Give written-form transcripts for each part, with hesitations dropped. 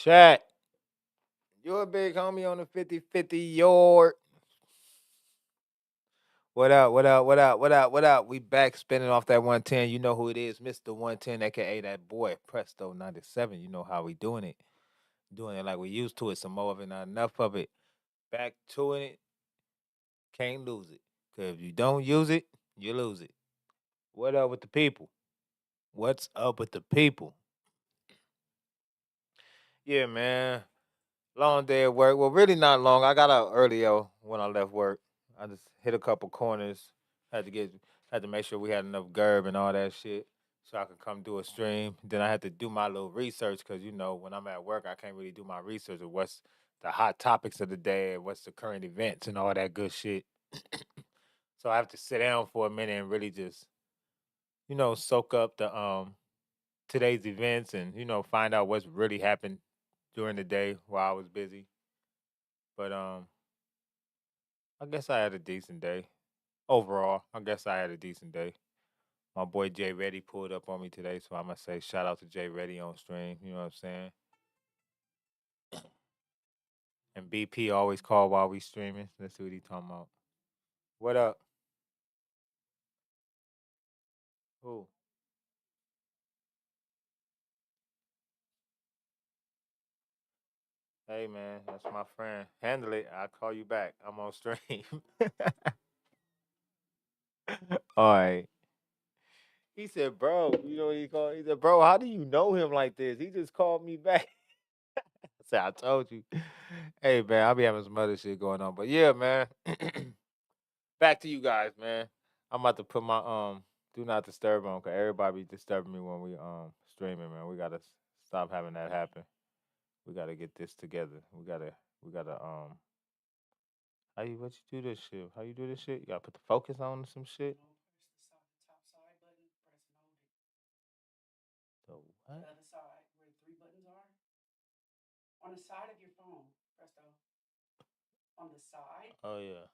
Chat. You're a big homie on the 50-50 yard. What up, what up, what up, what up, what up? We back spinning off that 110. You know who it is, Mr. 110, aka that boy, Presto 97. You know how we doing it. Doing it like we used to it, some more of it, not enough of it. Back to it. Can't lose it. Cause if you don't use it, you lose it. What up with the people? What's up with the people? Yeah, man. Long day at work. Well, really not long. I got out earlier when I left work. I just hit a couple corners. Had to make sure we had enough gerb and all that shit so I could come do a stream. Then I had to do my little research because when I'm at work, I can't really do my research of what's the hot topics of the day and what's the current events and all that good shit. So I have to sit down for a minute and really just soak up the today's events and find out what's really happened during the day while I was busy. But I guess I had a decent day. Overall, I guess I had a decent day. My boy Jay Reddy pulled up on me today, so I'm gonna say shout out to Jay Reddy on stream. You know what I'm saying? And BP always call while we streaming. Let's see what he talking about. What up? Who? Hey man, that's my friend. Handle it. I'll call you back. I'm on stream. All right. He said, bro, you know what he called? He said, bro, how do you know him like this? He just called me back. I said, I told you. Hey man, I'll be having some other shit going on. But yeah, man. Back to you guys, man. I'm about to put my do not disturb on because everybody be disturbing me when we streaming, man. We gotta stop having that happen. We gotta get this together. We gotta how you what you do this shit? How you do this shit? You gotta put the focus on some shit. The what? The other side where the three buttons are. On the side of your phone, Presto. On the side. Oh yeah.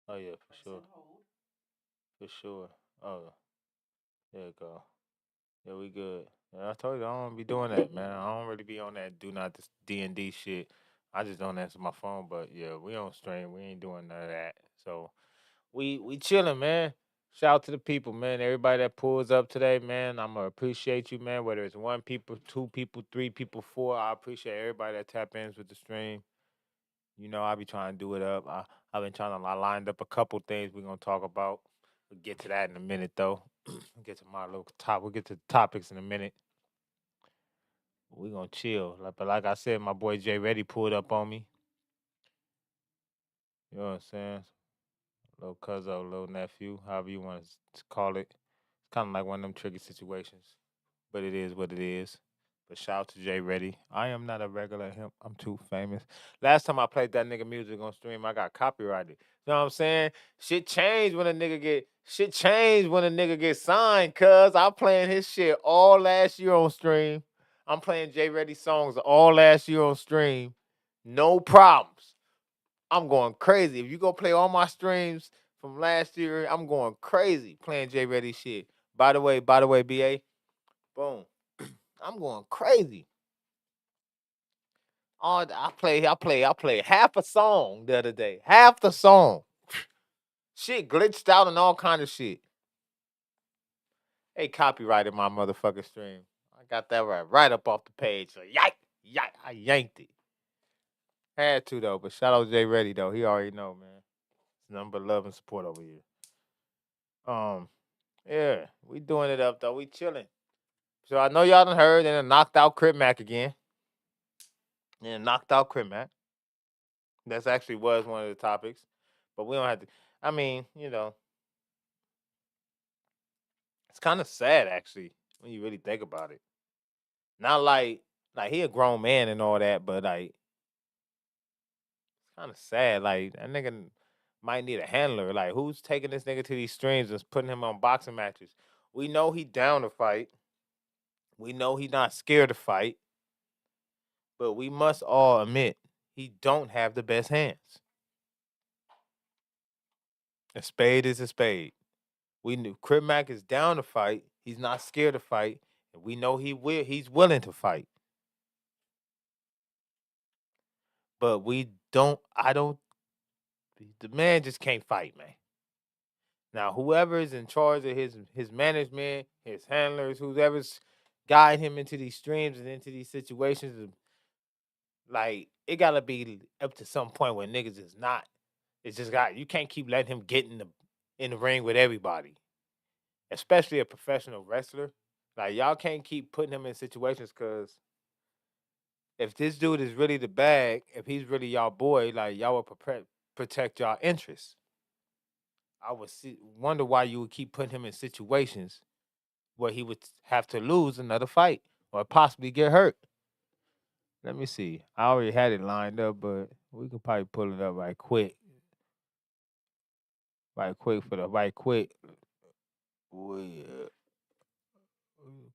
Oh yeah, for sure. For sure. Oh, there you go. Yeah, we good. Yeah, I told you I don't be doing that, man. I don't really be on that do not this D&D shit. I just don't answer my phone, but yeah, we on stream. We ain't doing none of that. So we chilling, man. Shout out to the people, man. Everybody that pulls up today, man. I'ma appreciate you, man. Whether it's one people, two people, three people, four. I appreciate everybody that tap in with the stream. I be trying to do it up. I've been trying to lined up a couple things we're gonna talk about. We'll get to that in a minute though. We'll get to my little top. We'll get to the topics in a minute. We're gonna chill. But like I said, my boy Jay Reddy pulled up on me. You know what I'm saying? Little cousin, little nephew, however you want to call it. It's kind of like one of them tricky situations, but it is what it is. But shout out to Jay Reddy. I am not a regular him. I'm too famous. Last time I played that nigga music on stream, I got copyrighted. You know what I'm saying? Shit changed when a nigga get signed, cuz I'm playing his shit all last year on stream. I'm playing Jay Reddy songs all last year on stream. No problems. I'm going crazy. If you go play all my streams from last year, I'm going crazy playing Jay Reddy shit. By the way, BA, boom. I'm going crazy. I play half a song the other day. Half the song. Shit glitched out and all kind of shit. They copyrighted my motherfucking stream. I got that right up off the page. So yike, I yanked it. Had to though, but shout out Jay Reddy though. He already know, man. It's nothing but love and support over here. Yeah, we doing it up though. We chilling. So I know y'all done heard and knocked out Crip Mac again. And knocked out Crip Mac. That's actually was one of the topics. But we don't have to. I mean, you know, it's kind of sad actually when you really think about it. Not like he a grown man and all that, but like kind of sad. Like that nigga might need a handler. Like who's taking this nigga to these streams and putting him on boxing matches? We know he down to fight. We know he not scared to fight. But we must all admit he don't have the best hands. A spade is a spade. We knew Crip Mac is down to fight. He's not scared to fight. And we know he's willing to fight. But the man just can't fight, man. Now, whoever is in charge of his management, his handlers, whoever's guiding him into these streams and into these situations, like it gotta be up to some point where niggas is not. It's just you can't keep letting him get in the ring with everybody, especially a professional wrestler. Like y'all can't keep putting him in situations because if this dude is really the bag, if he's really y'all boy, like y'all will protect y'all interests. I would wonder why you would keep putting him in situations where he would have to lose another fight or possibly get hurt. Let me see. I already had it lined up, but we could probably pull it up right quick. Right quick for the right quick.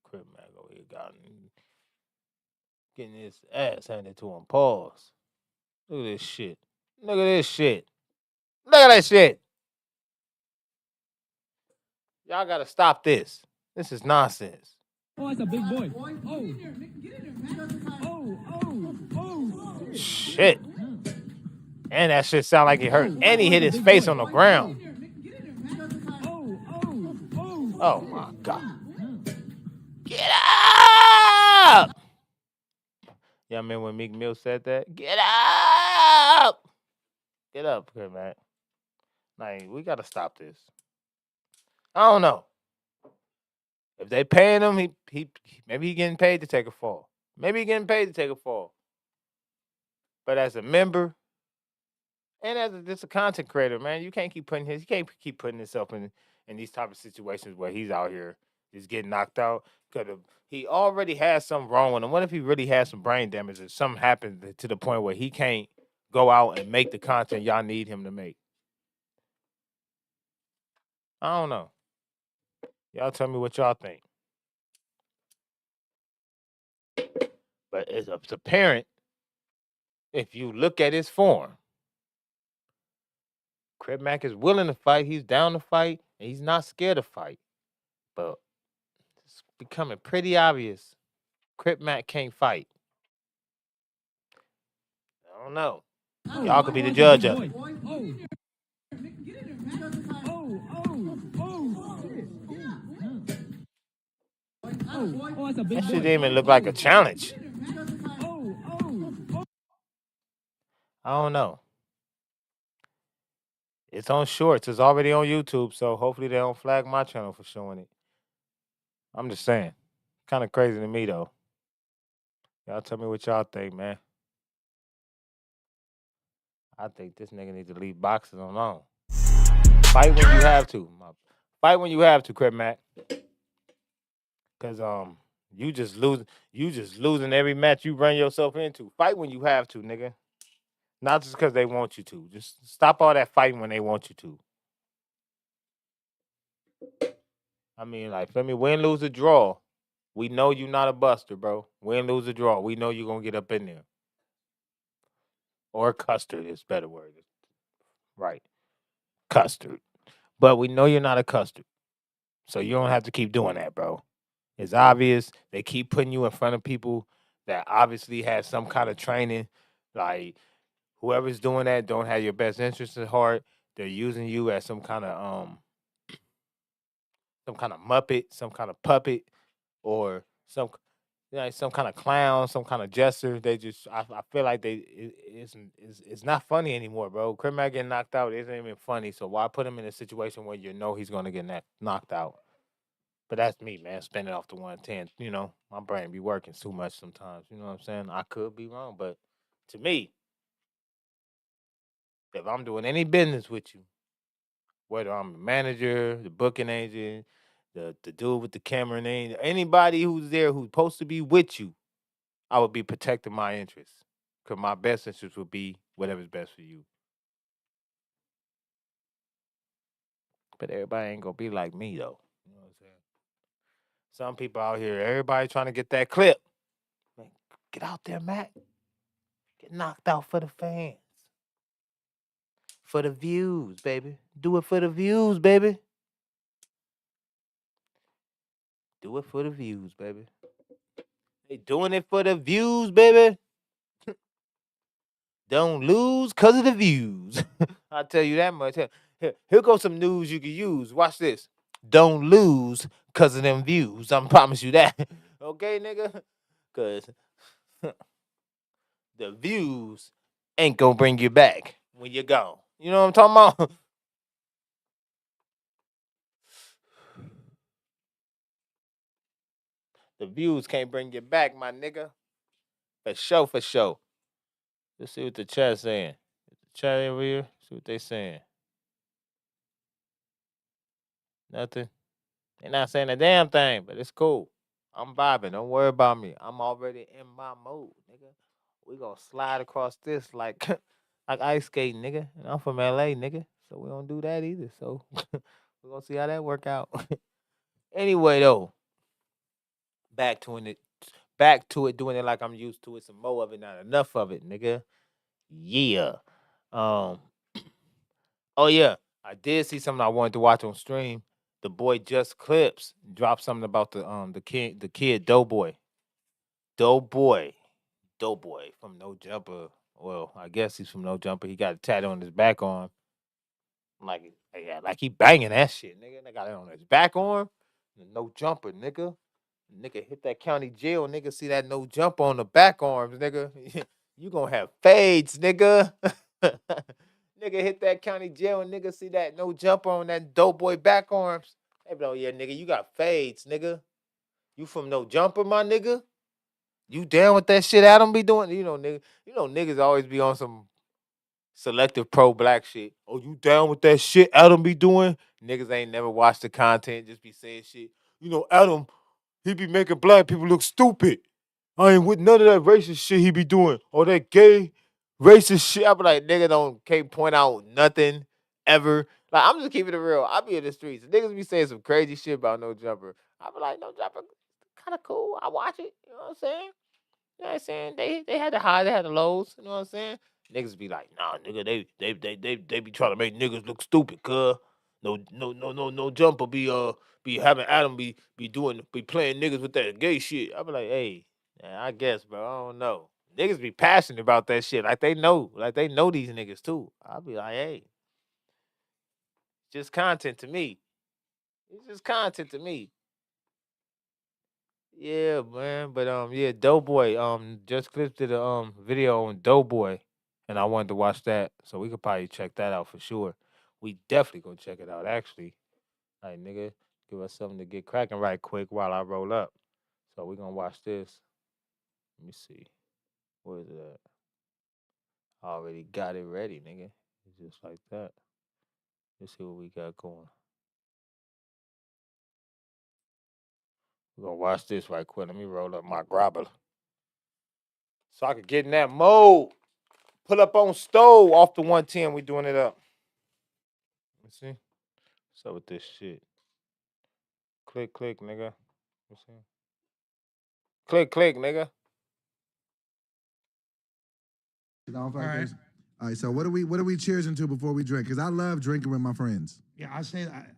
Crip Mac over here getting his ass handed to him. Pause. Look at this shit. Look at this shit. Look at that shit. Y'all gotta stop this. This is nonsense. Oh, that's a big boy. Shit. And that shit sound like he hurt. And he hit his face on the ground. Oh my God. Get up! Y'all remember when Meek Mill said that? Get up! Get up, Crip Mac. Like, we gotta stop this. I don't know. If they paying him, he maybe he getting paid to take a fall. Maybe he getting paid to take a fall. But as a member and as just a content creator, man, you can't keep putting himself in these type of situations where he's out here just getting knocked out. Because he already has something wrong with him. What if he really has some brain damage or something happens to the point where he can't go out and make the content y'all need him to make? I don't know. Y'all tell me what y'all think. But it's apparent if you look at his form. Crip Mac is willing to fight. He's down to fight. And he's not scared to fight. But it's becoming pretty obvious. Crip Mac can't fight. I don't know. Y'all could be the judge of it. That shit didn't even look like a challenge. I don't know. It's on shorts. It's already on YouTube, so hopefully they don't flag my channel for showing it. I'm just saying. Kind of crazy to me though. Y'all tell me what y'all think, man. I think this nigga needs to leave boxing alone. Fight when you have to. Fight when you have to, Crip Mac. Cause you just losing every match you run yourself into. Fight when you have to, nigga. Not just because they want you to. Just stop all that fighting when they want you to. I mean, like, feel me? Win, lose, or draw. We know you not a buster, bro. Win, lose, or draw. We know you gonna get up in there. Or custard is better word. Right. Custard. But we know you're not a custard. So you don't have to keep doing that, bro. It's obvious. They keep putting you in front of people that obviously have some kind of training. Like, whoever's doing that don't have your best interest at heart. They're using you as some kind of muppet, some kind of puppet, or some kind of clown, some kind of jester. They just I feel like it's not funny anymore, bro. Crip Mac getting knocked out isn't even funny. So why put him in a situation where you know he's gonna get knocked out? But that's me, man. Spinning off the 110. You know, my brain be working too much sometimes. You know what I'm saying? I could be wrong, but to me, if I'm doing any business with you, whether I'm the manager, the booking agent, the dude with the camera name, anybody who's there who's supposed to be with you, I would be protecting my interests. Because my best interest would be whatever's best for you. But everybody ain't gonna be like me though. You know what I'm saying? Some people out here, everybody trying to get that clip. Man, get out there, Mac. Get knocked out for the fans. For the views, baby. Do it for the views, baby. Do it for the views, baby. They doing it for the views, baby. Don't lose because of the views. I'll tell you that much. Here goes some news you can use. Watch this. Don't lose because of them views. I promise you that. Okay, nigga? Because the views ain't going to bring you back when you're gone. You know what I'm talking about? The views can't bring you back, my nigga. For sure, for sure. Let's see what the chat's saying. The chat over here, see what they saying. Nothing. They're not saying a damn thing, but it's cool. I'm vibing. Don't worry about me. I'm already in my mode, nigga. We gonna slide across this like like ice skating, nigga. And I'm from LA, nigga. So we don't do that either. So we're gonna see how that work out. Anyway, though, back to it. Back to it, doing it like I'm used to it. Some more of it, not enough of it, nigga. Yeah. Um. Oh yeah, I did see something I wanted to watch on stream. The boy Just Clips dropped something about the kid DoeBoy. DoeBoy. DoeBoy from No Jumper. Well, I guess he's from No Jumper. He got a tattoo on his back arm. Like, yeah, like he banging that shit, nigga. They got it on his back arm. No Jumper, nigga. Nigga hit that county jail, nigga. See that No Jumper on the back arms, nigga. You gonna have fades, nigga. Nigga hit that county jail, and nigga see that No Jumper on that DoeBoy back arms. They be like, yeah, nigga, you got fades, nigga. You from No Jumper, my nigga? You down with that shit Adam be doing? You know, nigga. You know, niggas always be on some selective pro black shit. Oh, you down with that shit Adam be doing? Niggas ain't never watched the content, just be saying shit. You know, Adam, he be making black people look stupid. I ain't with none of that racist shit he be doing. Or that gay racist shit. I be like, nigga can't point out nothing ever. Like, I'm just keeping it real. I be in the streets. Niggas be saying some crazy shit about No Jumper. I be like, No Jumper, kind of cool. I watch it. You know what I'm saying? You know what I'm saying? They had the highs, they had the lows. You know what I'm saying? Niggas be like, nah, nigga, they be trying to make niggas look stupid, cuz. No Jumper be having Adam be playing niggas with that gay shit. I be like, hey, yeah, I guess, bro. I don't know. Niggas be passionate about that shit. Like they know these niggas too. I be like, hey, just content to me. It's just content to me. Yeah, man. But yeah, DoeBoy. Just Clips did a video on DoeBoy, and I wanted to watch that, so we could probably check that out for sure. We definitely gonna check it out. Actually, like nigga, give us something to get cracking right quick while I roll up. So we gonna watch this. Let me see. Where is it at? I already got it ready, nigga. It's just like that. Let's see what we got going. We're gonna watch this right quick. Let me roll up my grabber. So I could get in that mode. Pull up on stove off the 110. We doing it up. Let's see. What's up with this shit? Click, nigga. Let's see. Click, nigga. All right. All right. So what are we cheersing to before we drink? Because I love drinking with my friends. Yeah,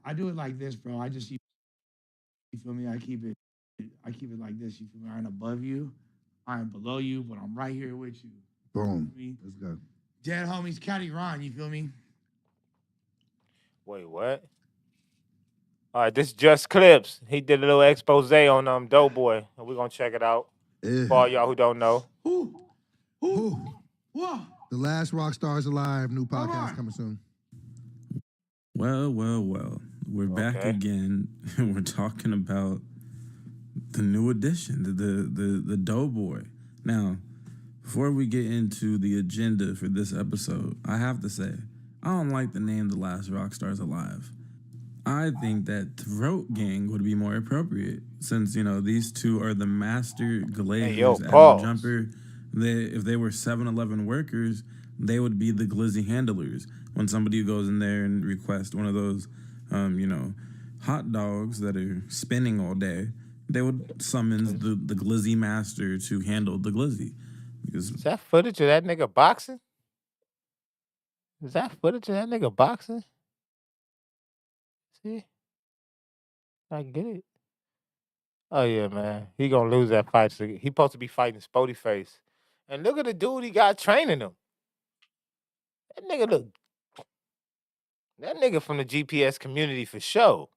I do it like this, bro. You feel me? I keep it like this. You feel me? I ain't above you, I ain't below you, but I'm right here with you. Boom. You know Let's go. Dead homies, Caddy Ron. You feel me? Wait, what? All right, this just clips. He did a little expose on DoeBoy. We're gonna check it out. For all y'all who don't know. Who? What? The Last Rock Stars Alive, new podcast coming soon. Well. We're back again. We're talking about the new edition, the DoeBoy. Now, before we get into the agenda for this episode, I have to say, I don't like the name The Last Rock Stars Alive. I think that Throat Gang would be more appropriate since, these two are the master glazers at No Jumper. If they were 7-Eleven workers, they would be the glizzy handlers. When somebody goes in there and requests one of those, hot dogs that are spinning all day, they would summons the glizzy master to handle the glizzy. Is that footage of that nigga boxing? Is that footage of that nigga boxing? See? I get it. Oh, yeah, man. He gonna lose that fight. So he supposed to be fighting Spoetyface. And look at the dude he got training him. That nigga from the GPS community for sure.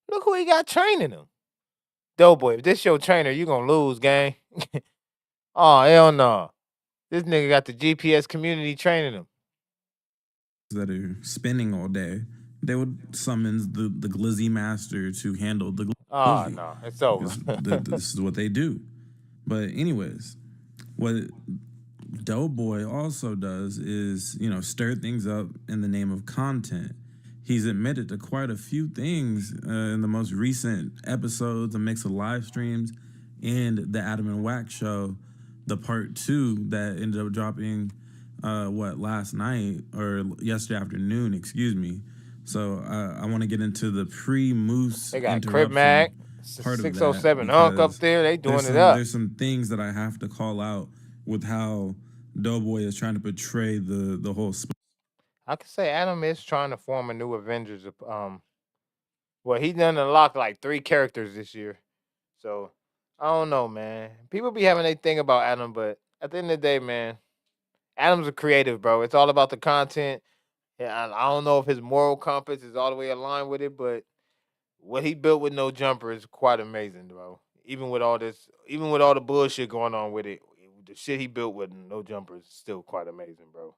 Look who he got training him. DoeBoy, if this your trainer, you gonna lose, gang. Oh, hell no. This nigga got the GPS community training him. That are spinning all day, they would summons the glizzy master to handle the glizzy. Oh, no, it's over. This is what they do. But anyways, what DoeBoy also does is, stir things up in the name of content. He's admitted to quite a few things in the most recent episodes, a mix of live streams, and the Adam and Wack show, the part 2 that ended up dropping last night or yesterday afternoon, excuse me. So I want to get into the pre-Moose they got Crip Mag, 607 Hunk up there. They doing it up. There's some things that I have to call out with how DoeBoy is trying to portray the whole. I could say Adam is trying to form a new Avengers. Well, he done unlocked like 3 characters this year. So I don't know, man. People be having their thing about Adam, but at the end of the day, man, Adam's a creative, bro. It's all about the content. Yeah, I don't know if his moral compass is all the way aligned with it, but what he built with No Jumper is quite amazing, bro. Even with all the bullshit going on with it, the shit he built with No Jumper is still quite amazing, bro.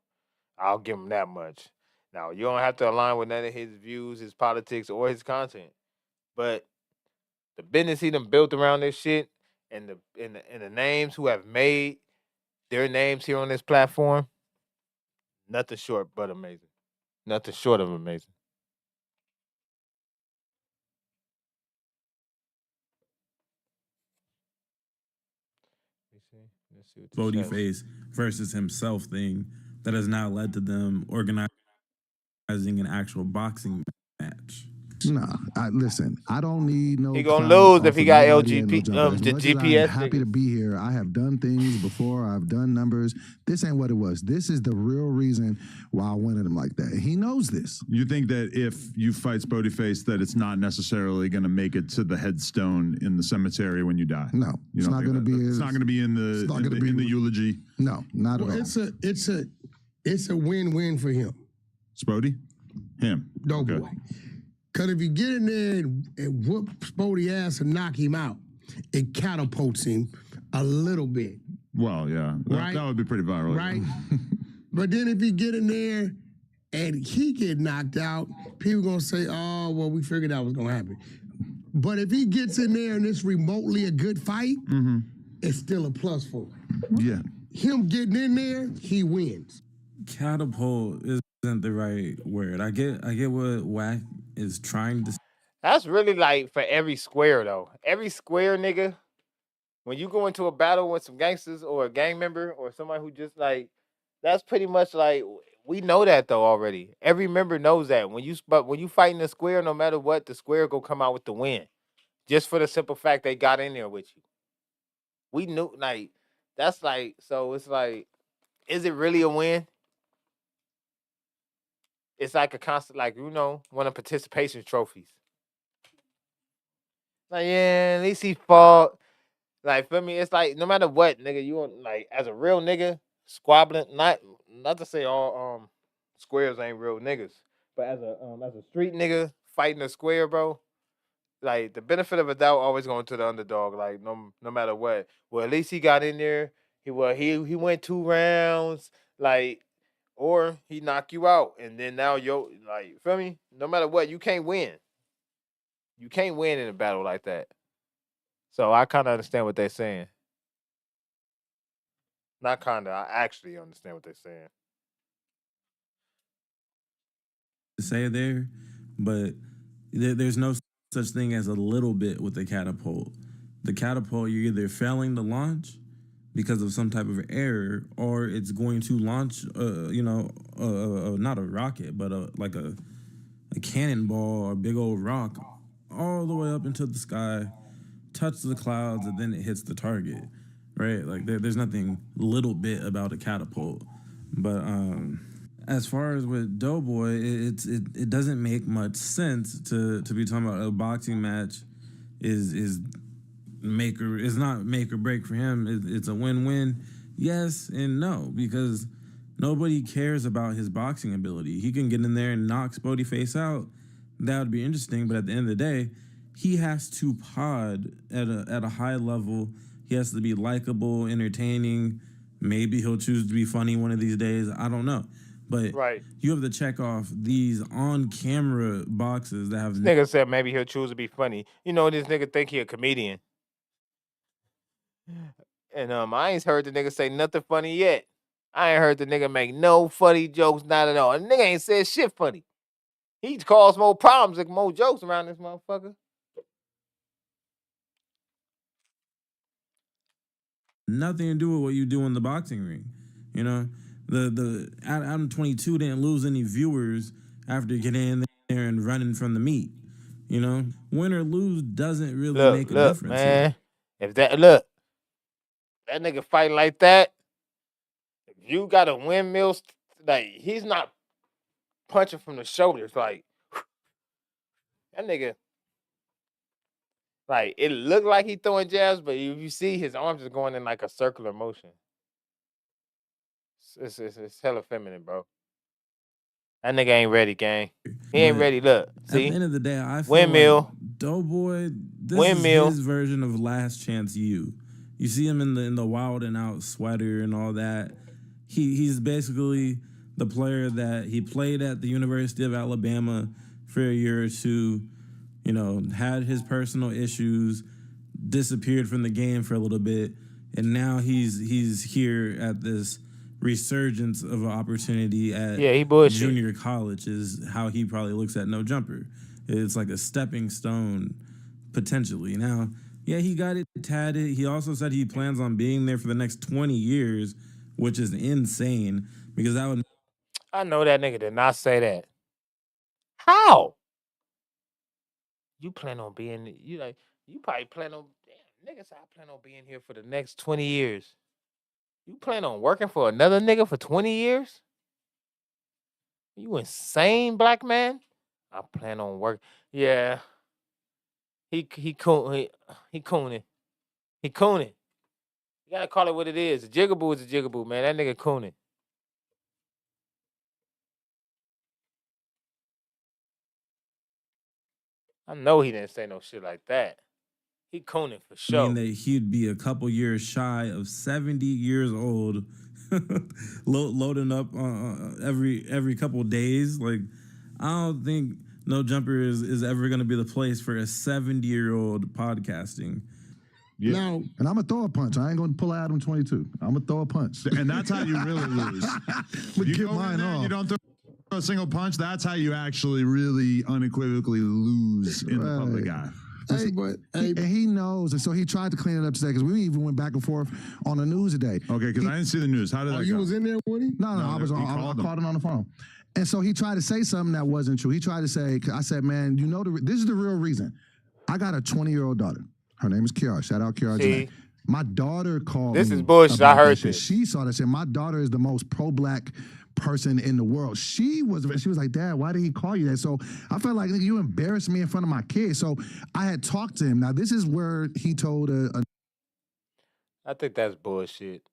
I'll give him that much. Now, you don't have to align with none of his views, his politics, or his content. But the business he done built around this shit and the names who have made their names here on this platform, nothing short but amazing. Nothing short of amazing. Spoetyface versus himself thing that has now led to them organizing an actual boxing match. Nah, listen. I don't need no. He gonna lose if he got LGP. The GPS. I'm happy to be here. I have done things before. I've done numbers. This ain't what it was. This is the real reason why I wanted him like that. He knows this. You think that if you fight Spoetyface, that it's not necessarily going to make it to the headstone in the cemetery when you die? No, it's not going to be. It's not going to be in the eulogy. No, not at all. It's a win-win for him. Spoety, him, DoeBoy. Okay. Because if you get in there and whoop Spoety ass and knock him out, it catapults him a little bit. Well, yeah. Right? That would be pretty viral. Right? But then if you get in there and he get knocked out, people gonna say, oh, well, we figured that was gonna happen. But if he gets in there and it's remotely a good fight, it's still a plus for him. Yeah. Him getting in there, he wins. Catapult isn't the right word. I get what Wack is trying to. That's really like for every square though. Every square nigga, when you go into a battle with some gangsters or a gang member or somebody who just like, that's pretty much like we know that though already. Every member knows that when you fight in the square, no matter what, the square go come out with the win, just for the simple fact they got in there with you. We knew like that's like so. It's like, is it really a win? It's like a constant, like one of participation trophies. Like, yeah, at least he fought. Like, for me, it's like no matter what, nigga, you want like as a real nigga, squabbling, not to say all squares ain't real niggas, but as a street nigga fighting a square, bro, like the benefit of a doubt always going to the underdog, like no matter what. Well, at least he got in there. He went 2 rounds, like, or he knocked you out, and then now like, feel me? No matter what, you can't win. You can't win in a battle like that. So I kind of understand what they're saying. Not kind of. I actually understand what they're saying. Say there, but there's no such thing as a little bit with the catapult. The catapult, you're either failing to launch because of some type of error, or it's going to launch, not a rocket, but like a cannonball or a big old rock all the way up into the sky, touch the clouds, and then it hits the target, right? Like there's nothing little bit about a catapult. But as far as with DoeBoy, it doesn't make much sense to be talking about a boxing match is not make or break for him. It's a win-win, yes and no, because nobody cares about his boxing ability. He can get in there and knock Spoetyface out. That would be interesting, but at the end of the day, he has to pod at a high level. He has to be likable, entertaining. Maybe he'll choose to be funny one of these days. I don't know. But right. You have to check off these on-camera boxes that have... This nigga said maybe he'll choose to be funny. This nigga think he a comedian. And I ain't heard the nigga say nothing funny yet. I ain't heard the nigga make no funny jokes, not at all. The nigga ain't said shit funny. He caused more problems and more jokes around this motherfucker. Nothing to do with what you do in the boxing ring. The Adam 22 didn't lose any viewers after getting in there and running from the meat. Win or lose doesn't really make a difference. Man, here. If that nigga fighting like that, if you got a windmill, like he's not punching from the shoulders, like that nigga. Like it looked like he throwing jabs, but if you see his arms are going in like a circular motion. It's hella feminine, bro. That nigga ain't ready, gang. He ain't ready. Look, see. At the end of the day, I feel windmill. Like DoeBoy, this is his version of Last Chance U. You see him in the Wild and Out sweater and all that. He's basically the player that he played at the University of Alabama for a year or two. Had his personal issues, disappeared from the game for a little bit, and now he's here at this resurgence of an opportunity at junior college is how he probably looks at No Jumper. It's like a stepping stone, potentially. Now, yeah, he got it tatted. He also said he plans on being there for the next 20 years, which is insane, because that would... I know that nigga did not say that. How? You plan on being... You probably plan on... Damn, niggas, I plan on being here for the next 20 years. You plan on working for another nigga for 20 years? You insane, black man? I plan on work. Yeah. He cooning. He cooning. You gotta call it what it is. A jigaboo is a jigaboo, man. That nigga cooning. I know he didn't say no shit like that. He cooning for sure. I mean that he'd be a couple years shy of 70 years old loading up every couple of days. Like, I don't think No Jumper is ever going to be the place for a 70-year-old podcasting. Yeah. Now, and I'm gonna throw a punch. I ain't gonna pull out Adam 22. I'm gonna throw a punch. And that's how you really lose. You You get go in mine there and off. you don't throw a single punch. That's how you actually really unequivocally lose in the public eye. hey, but hey, And he knows, and so he tried to clean it up today because we even went back and forth on the news today. Okay, because I didn't see the news. How did that you go? was in there, Woody? No, No, I was he on. I called him. called him on the phone, and so he tried to say something that wasn't true. He tried to say, I said, "Man, you know, this is the real reason. I got a 20-year-old daughter. Her name is Kiara. Shout out Kiara. See? Janae. My daughter called This me is bullshit. about I heard that shit. this. She saw that shit. My daughter is the most pro-black person in the world. She was like, Dad, why did he call you that? So I felt like, nigga, you embarrassed me in front of my kids. So I had talked to him. Now, this is where he told I think that's bullshit.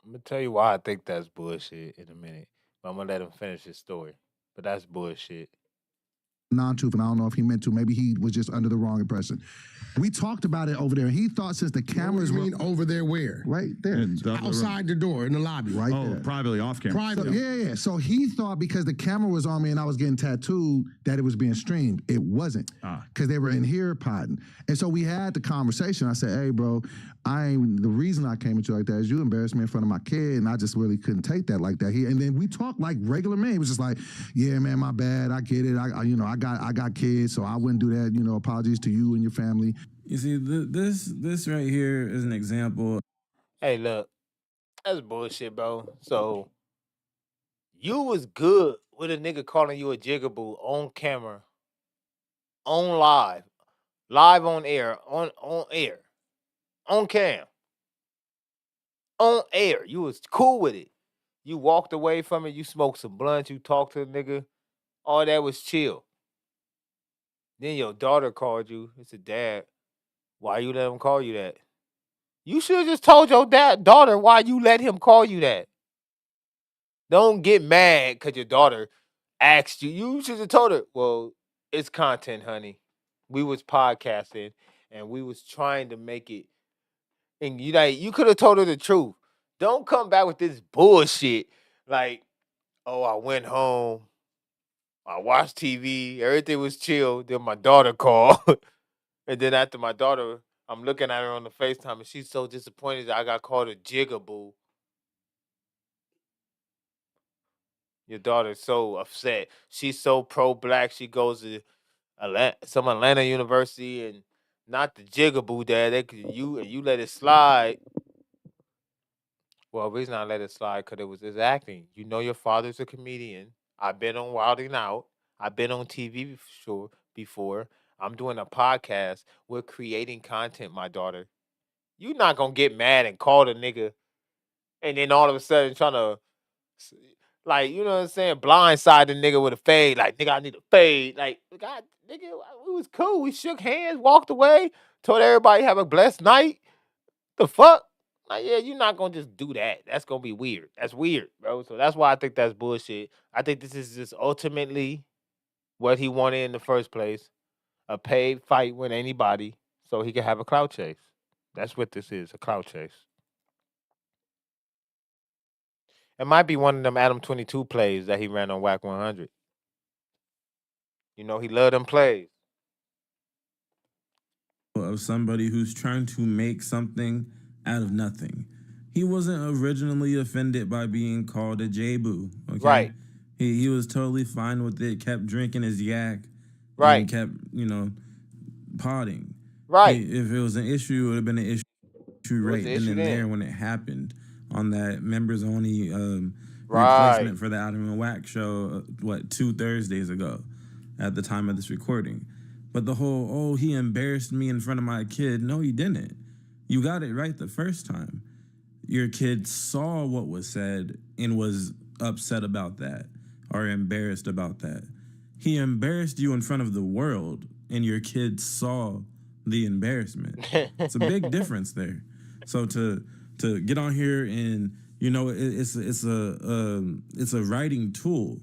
I'm gonna tell you why I think that's bullshit in a minute. But I'm gonna let him finish his story. But that's bullshit. non-truth, and I don't know if he meant to. Maybe he was just under the wrong impression. We talked about it over there. He thought since the cameras What do you were mean over there where? right there, In the other room. Outside the door, in the lobby. right Oh, there. privately off camera. Private. Yeah. So he thought because the camera was on me and I was getting tattooed that it was being streamed. It wasn't, because they were in here potting. And so we had the conversation. I said, "Hey, bro, the reason I came at you like that is you embarrassed me in front of my kid, and I just really couldn't take that like that." And then we talked like regular men. He was just like, "Yeah, man, my bad. I get it. I got kids, so I wouldn't do that. Apologies to you and your family." You see, this right here is an example. Hey, look, that's bullshit, bro. So you was good with a nigga calling you a jigaboo on camera, on live on air, on air, on cam, on air. You was cool with it. You walked away from it. You smoked some blunts. You talked to the nigga. All that was chill. Then your daughter called you and said, "Dad, why you let him call you that?" You should have just told your daughter why you let him call you that. Don't get mad because your daughter asked you. You should have told her, "Well, it's content, honey. We was podcasting and we was trying to make it." And you could have told her the truth. Don't come back with this bullshit like, "Oh, I went home. I watched TV. Everything was chill. Then my daughter called." And then after my daughter, I'm looking at her on the FaceTime and she's so disappointed that I got called a jigaboo. Your daughter's so upset. She's so pro-black. She goes to some Atlanta University and not the jigaboo, Dad. You let it slide. Well, the reason I let it slide because it was his acting. You know your father's a comedian. I've been on Wilding Out. I've been on TV before. I'm doing a podcast. We're creating content, my daughter. You're not going to get mad and call the nigga and then all of a sudden trying to, like, you know what I'm saying, blindside the nigga with a fade. Like, nigga, I need a fade. Like, God, nigga, we was cool. We shook hands, walked away, told everybody have a blessed night. The fuck? Like, yeah, you're not going to just do that. That's going to be weird. That's weird, bro. So that's why I think that's bullshit. I think this is just ultimately what he wanted in the first place. A paid fight with anybody so he can have a clout chase. That's what this is, a clout chase. It might be one of them Adam 22 plays that he ran on Whack 100. He loved them plays. Of somebody who's trying to make something out of nothing. He wasn't originally offended by being called a J-boo. Okay? Right. He was totally fine with it, kept drinking his yak. Right. And kept, potting. Right. If it was an issue, it would have been an issue right then and there when it happened on that members only replacement for the Adam and Whack show, 2 Thursdays ago at the time of this recording. But the whole, he embarrassed me in front of my kid. No, he didn't. You got it right the first time. Your kid saw what was said and was upset about that or embarrassed about that. He embarrassed you in front of the world, and your kid saw the embarrassment. It's a big difference there. So to get on here and it's a writing tool.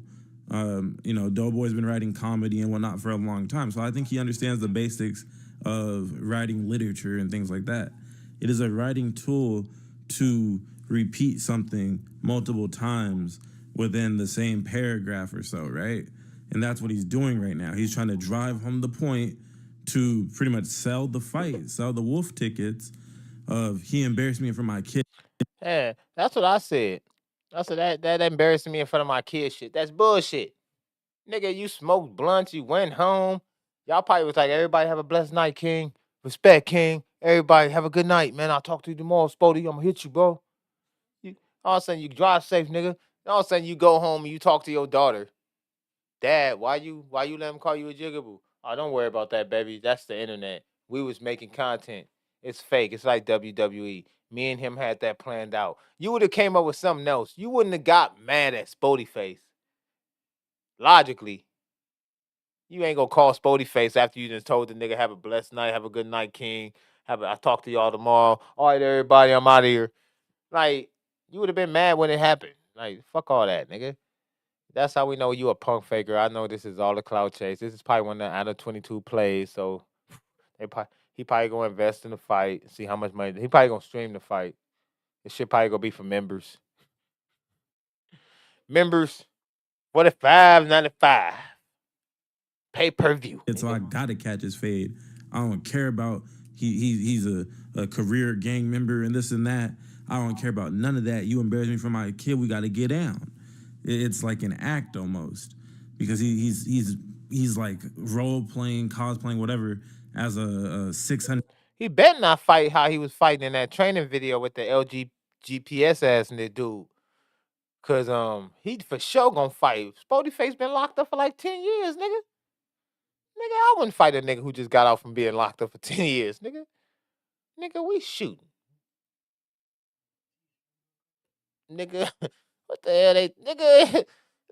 DoeBoy's been writing comedy and whatnot for a long time, so I think he understands the basics of writing literature and things like that. It is a writing tool to repeat something multiple times within the same paragraph or so, right? And that's what he's doing right now. He's trying to drive home the point to pretty much sell the fight, sell the wolf tickets of he embarrassed me in front of my kid. Yeah, that's what I said. I said that embarrassing me in front of my kid shit. That's bullshit. Nigga, you smoked blunts, you went home. Y'all probably was like, everybody have a blessed night, King. Respect, King. Everybody have a good night, man. I'll talk to you tomorrow, Spody. I'm gonna hit you, bro. All of a sudden you drive safe, nigga. All of a sudden you go home and you talk to your daughter. Dad, why you let him call you a jigaboo? Oh, don't worry about that, baby. That's the internet. We was making content. It's fake. It's like WWE. Me and him had that planned out. You would have came up with something else. You wouldn't have got mad at Spoetyface. Logically, you ain't gonna call Spoetyface after you just told the nigga have a blessed night, have a good night, King. I'll talk to y'all tomorrow. All right, everybody, I'm out of here. Like, you would have been mad when it happened. Like, fuck all that, nigga. That's how we know you a punk faker. I know this is all a cloud chase. This is probably one of the out of 22 plays. So he probably gonna invest in the fight, see how much money. He probably gonna stream the fight. This shit probably gonna be for members. Members, what if $5.95? Pay per view. So I gotta catch his fade. I don't care about he's a career gang member and this and that. I don't care about none of that. You embarrass me for my kid. We got to get down. It's like an act almost because he's like role playing, cosplaying, whatever as a 600. He better not fight how he was fighting in that training video with the LG GPS ass and the dude. Cause he for sure gonna fight. Spoetyface been locked up for like 10 years, nigga. Nigga, I wouldn't fight a nigga who just got out from being locked up for 10 years, nigga. Nigga, we shooting. Nigga, what the hell nigga?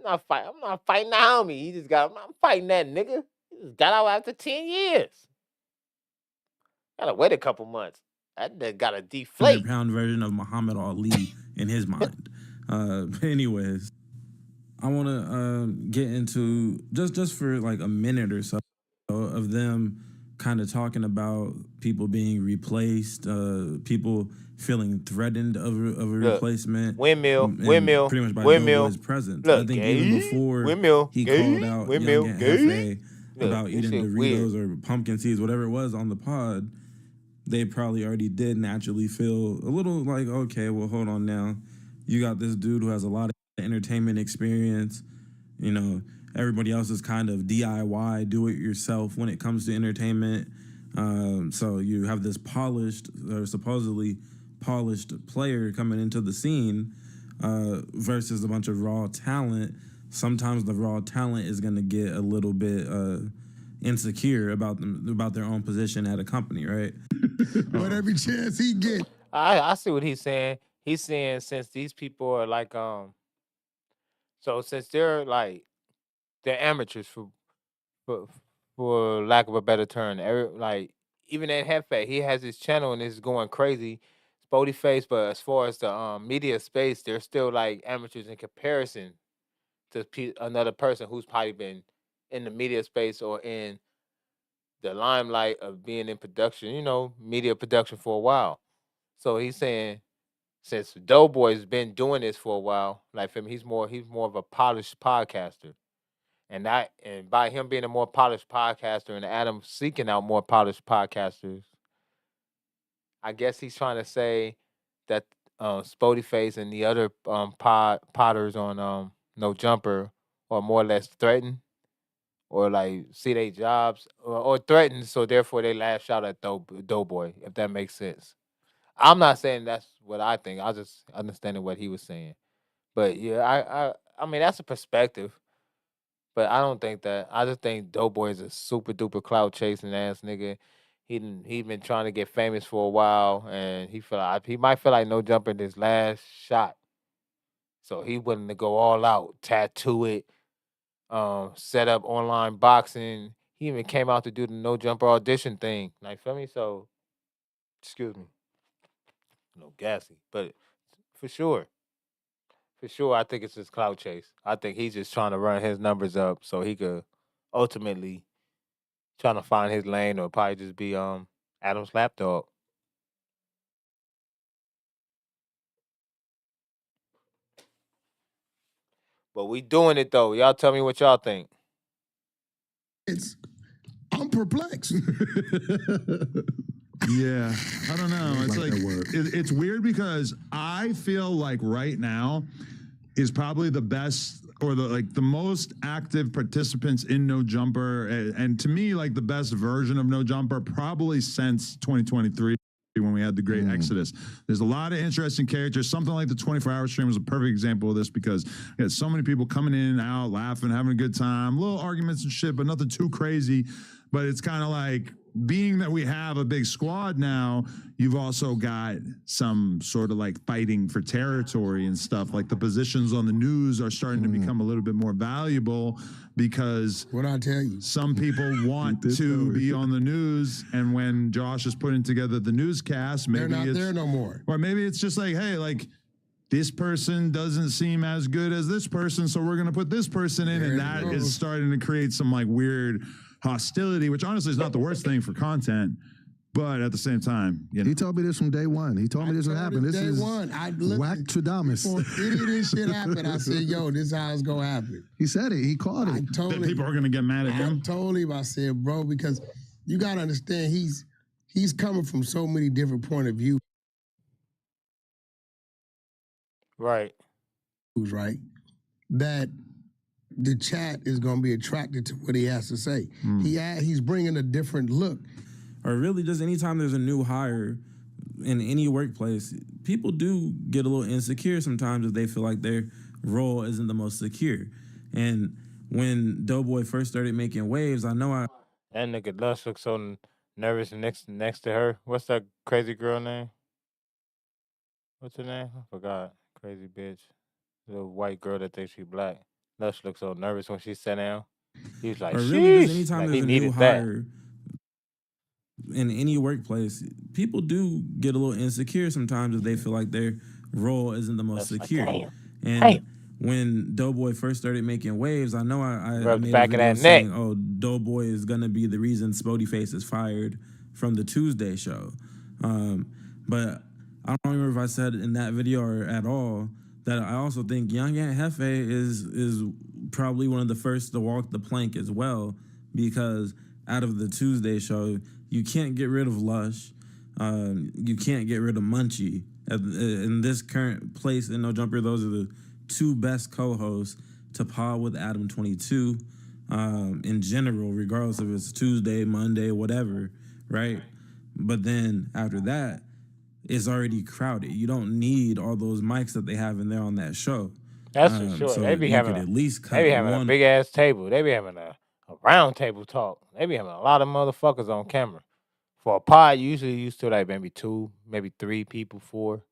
I'm not fighting the homie. I'm fighting that nigga. He just got out after 10 years. Gotta wait a couple months. That nigga gotta deflate. 100-pound version of Muhammad Ali in his mind. Anyways, I want to get into just for like a minute or so of them kind of talking about people being replaced, people feeling threatened of a replacement. Windmill, pretty much by DoeBoy's presence. Look, I think gay, even before windmill, he gay, called out windmill, Young gay. Hefe about eating Doritos or pumpkin seeds, whatever it was on the pod, they probably already did naturally feel a little like, okay, well, hold on now. You got this dude who has a lot of entertainment experience. You know, everybody else is kind of DIY, do it yourself when it comes to entertainment. So you have this polished or supposedly polished player coming into the scene versus a bunch of raw talent. Sometimes the raw talent is going to get a little bit insecure about their own position at a company, right? But every chance he get, I see what he's saying. He's saying since these people are like so since they're amateurs for lack of a better term, like even at Hefe, he has his channel and it's going crazy. Spoetyface, but as far as the media space, they're still like amateurs in comparison to another person who's probably been in the media space or in the limelight of being in production, media production for a while. So he's saying since DoeBoy's been doing this for a while, like for him, he's more of a polished podcaster. And by him being a more polished podcaster and Adam seeking out more polished podcasters, I guess he's trying to say that Spoetyface and the other potters on No Jumper are more or less threatened or like see their jobs or threatened, so therefore they lash out at DoeBoy, if that makes sense. I'm not saying that's what I think. I just understanding what he was saying. But yeah, I mean that's a perspective. But I don't think that. I just think DoeBoy is a super duper clout chasing ass nigga. He been trying to get famous for a while, and he might feel like No Jumper in his last shot. So he willing to go all out, tattoo it, set up online boxing. He even came out to do the No Jumper audition thing. Like feel me? So excuse me. No gassy, but for sure. For sure, I think it's just clout chase. I think he's just trying to run his numbers up so he could ultimately trying to find his lane or probably just be Adam's lapdog. But we doing it though. Y'all tell me what y'all think. I'm perplexed. Yeah, I don't know. It's like it's weird because I feel like right now is probably the best or the most active participants in No Jumper, and to me, like the best version of No Jumper probably since 2023 when we had the great Exodus. There's a lot of interesting characters. Something like the 24-hour stream was a perfect example of this because we had so many people coming in and out, laughing, having a good time, little arguments and shit, but nothing too crazy. But it's kind of like, being that we have a big squad now, you've also got some sort of like fighting for territory and stuff. Like the positions on the news are starting to become a little bit more valuable because what I tell you, some people want to be on the news, and when Josh is putting together the newscast, maybe they're not there no more. Or maybe it's just like, hey, like this person doesn't seem as good as this person, so we're gonna put this person in, and that is starting to create some like weird hostility, which honestly is not the worst thing for content, but at the same time, he told me this from day one. He told me this would happen. This is whack Tradamus. Before any of this shit happened, I said, yo, this is how it's gonna happen. He said it. He called it. I told him. People are gonna get mad at him. I told him, I said, bro, because you gotta understand he's coming from so many different point of views. Right. That the chat is going to be attracted to what he has to say. He's bringing a different look. Or really just anytime there's a new hire in any workplace, people do get a little insecure sometimes if they feel like their role isn't the most secure. And when DoeBoy first started making waves, I know that nigga Lush looks so nervous next to her. What's that crazy girl name? What's her name? I forgot. Crazy bitch. Little white girl that thinks she black. Lush looks so nervous when she sat down. He was like, or really just anytime like there's a new hire in any workplace, people do get a little insecure sometimes if they feel like their role isn't the most secure. And when DoeBoy first started making waves, I know I made a video saying, oh, DoeBoy is going to be the reason Spoetyface is fired from the Tuesday show. But I don't remember if I said in that video or at all that I also think Young Aunt Hefe is probably one of the first to walk the plank as well, because out of the Tuesday show, you can't get rid of Lush. You can't get rid of Munchie. In this current place in No Jumper, those are the two best co-hosts to pod with Adam 22 in general, regardless if it's Tuesday, Monday, whatever, right? But then after that, it's already crowded. You don't need all those mics that they have in there on that show. That's for sure. So they be having at least cut they be having one. a big ass table. They be having a round table talk. They be having a lot of motherfuckers on camera. For a pod, you usually used to like maybe 2, maybe 3 people, 4.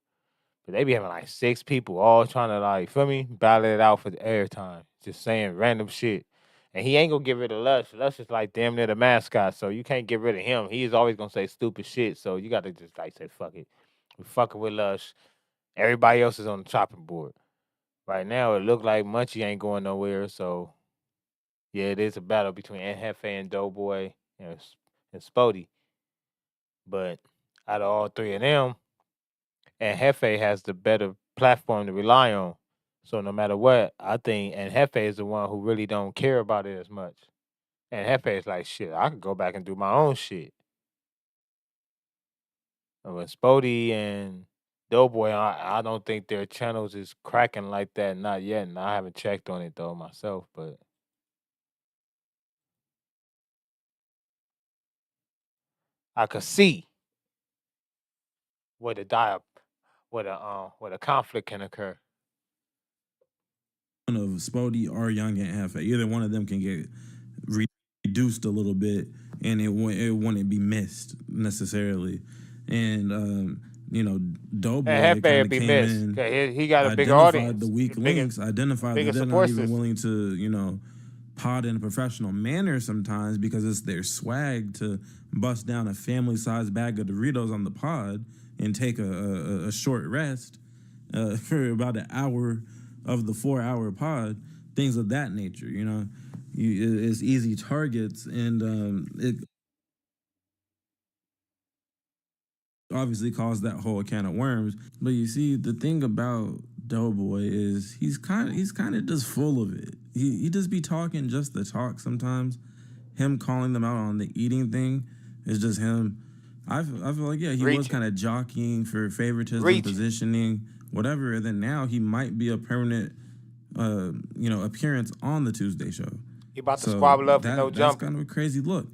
But they be having like 6 people all trying to like, feel me, battle it out for the airtime. Just saying random shit. And he ain't gonna get rid of Lush. Lush is like damn near the mascot, so you can't get rid of him. He is always gonna say stupid shit. So you gotta just like say fuck it. We fucking with Lush. Everybody else is on the chopping board. Right now, it look like Munchie ain't going nowhere. So, yeah, it is a battle between Hefe and DoeBoy and Spoety. But out of all 3 of them, Hefe has the better platform to rely on. So no matter what, I think Hefe is the one who really don't care about it as much. Hefe is like, shit, I could go back and do my own shit. With Spoety and DoeBoy, I don't think their channels is cracking like that, not yet. And I haven't checked on it though myself, but I could see where a conflict can occur. Of Spoety or Young Aunt Hefe, either one of them can get reduced a little bit, and it wouldn't be missed necessarily. And DoeBoy kind of came in. He got a bigger audience. The weak links, identified that they're not even willing to pod in a professional manner sometimes because it's their swag to bust down a family-sized bag of Doritos on the pod and take a short rest for about an hour of the 4-hour pod, things of that nature. It's easy targets, and obviously caused that whole can of worms. But you see, the thing about DoeBoy is he's kind of just full of it. He just be talking just the talk sometimes. Him calling them out on the eating thing is just him. I feel like, yeah, he was kind of jockeying for favoritism, positioning, whatever. And then now he might be a permanent, appearance on the Tuesday show. He about to squabble up for no jumper. That's kind of a crazy look.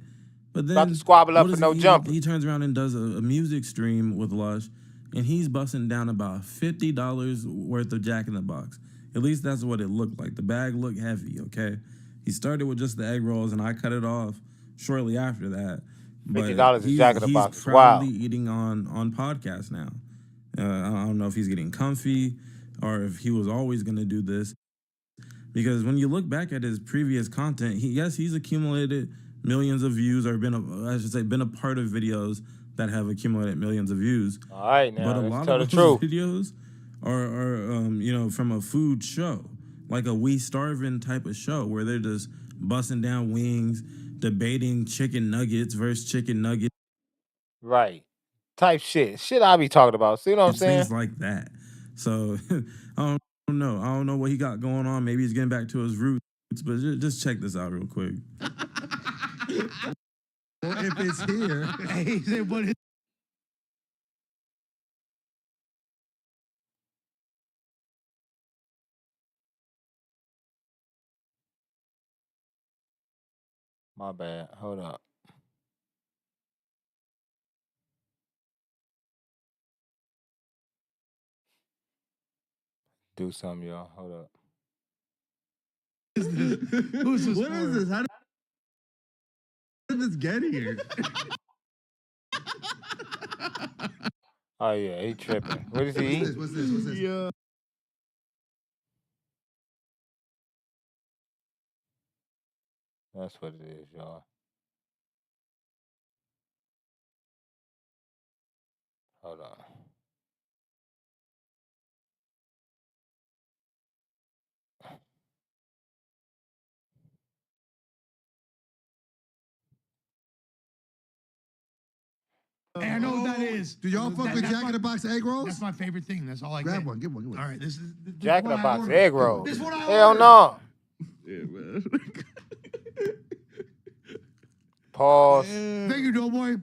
But then about to squabble up for no jumper. He turns around and does a music stream with Lush, and he's busting down about $50 worth of Jack in the Box. At least that's what it looked like. The bag looked heavy, okay? He started with just the egg rolls, and I cut it off shortly after that. $50 is Jack in the Box. He's proudly eating on podcasts now. I don't know if he's getting comfy or if he was always going to do this. Because when you look back at his previous content, he's accumulated millions of views or been a part of videos that have accumulated millions of views. All right, now, but a lot of those videos are from a food show, like a We Starvin' type of show where they're just busting down wings, debating chicken nuggets versus chicken nuggets. Right. Type shit. Shit I be talking about. See what I'm saying? Things like that. So I don't know what he got going on. Maybe he's getting back to his roots, but just check this out real quick. Well, if it's here. He said, what is My bad. Hold up. Do something, y'all. Hold up. Who's this? What is this? How did this get here? Oh, yeah. He tripping. What is he eating? What's this? Yeah. That's what it is, y'all. Hold on. Hey, I know what that is. Do y'all fuck with Jack in the Box egg rolls? That's my favorite thing. That's all I Grab get. one. Get one. All right, this is Jack in the Box egg roll. This is what I Hell ordered. no. Yeah, man. Pause. Thank you, DoeBoy.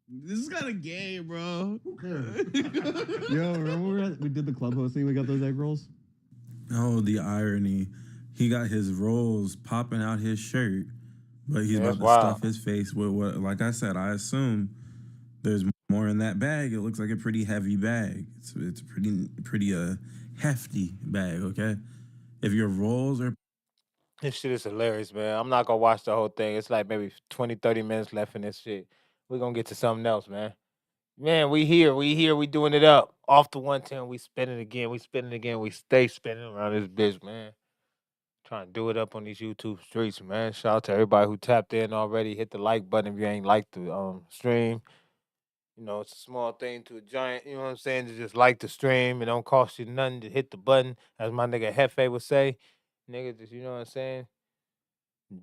This is kind of gay, bro. Who cares? Yo, remember we did the club hosting? We got those egg rolls. Oh, the irony! He got his rolls popping out his shirt, but he's about to stuff his face with what? Like I said, I assume there's more in that bag. It looks like a pretty heavy bag. It's pretty hefty bag. Okay, if your rolls are. This shit is hilarious, man. I'm not gonna watch the whole thing. It's like maybe 20, 30 minutes left in this shit. We're gonna get to something else, man. Man, we here, we doing it up. Off the 110, we spinning again, we stay spinning around this bitch, man. Trying to do it up on these YouTube streets, man. Shout out to everybody who tapped in already. Hit the like button if you ain't liked the stream. You know, it's a small thing to a giant, you know what I'm saying? To just like the stream. It don't cost you nothing to hit the button, as my nigga Hefe would say. Nigga, just, you know what I'm saying?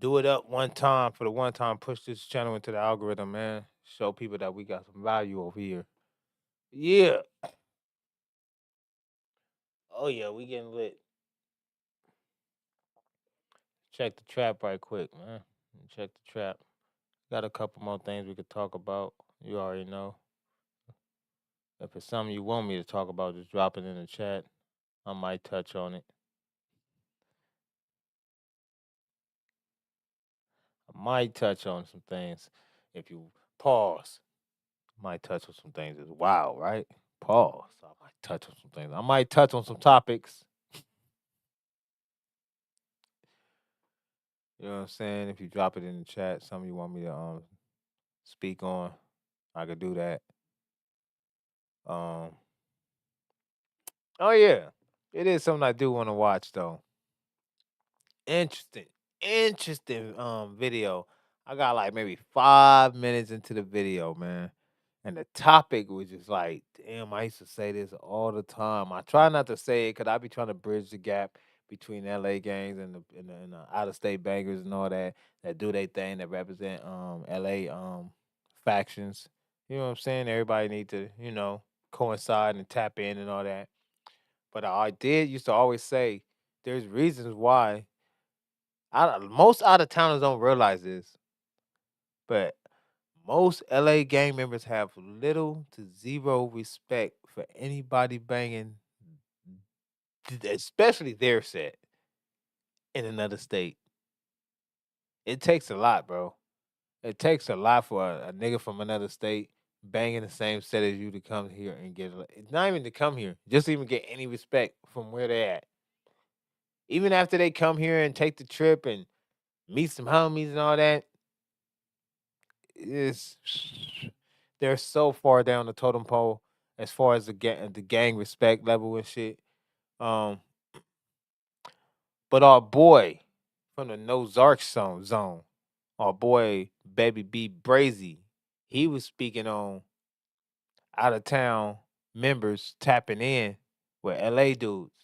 Do it up one time for the one time. Push this channel into the algorithm, man. Show people that we got some value over here. Yeah. Oh, yeah, we getting lit. Check the trap right quick, man. Check the trap. Got a couple more things we could talk about. You already know. If it's something you want me to talk about, just drop it in the chat. I might touch on it. I might touch on some things. If you pause, I might touch on some things. It's wild, right? Pause. I might touch on some things. I might touch on some topics. You know what I'm saying? If you drop it in the chat, something you want me to speak on, I could do that. Oh yeah. It is something I do want to watch though. Interesting video. I got like maybe 5 minutes into the video, man. And the topic was just like, damn, I used to say this all the time. I try not to say it because I be trying to bridge the gap between LA gangs and the out of state bangers and all that do their thing that represent LA factions. You know what I'm saying? Everybody need to, coincide and tap in and all that. But I did used to always say there's reasons why most out of towners don't realize this, but most LA gang members have little to zero respect for anybody banging, especially their set in another state. It takes a lot, bro. It takes a lot for a nigga from another state banging the same set as you to come here and get. It's not even to come here, just even get any respect from where they're at. Even after they come here and take the trip and meet some homies and all that, is they're so far down the totem pole as far as the gang respect level and shit. Um, but our boy from the No Zark zone, our boy Baby B Brazy, he was speaking on out of town members tapping in with LA dudes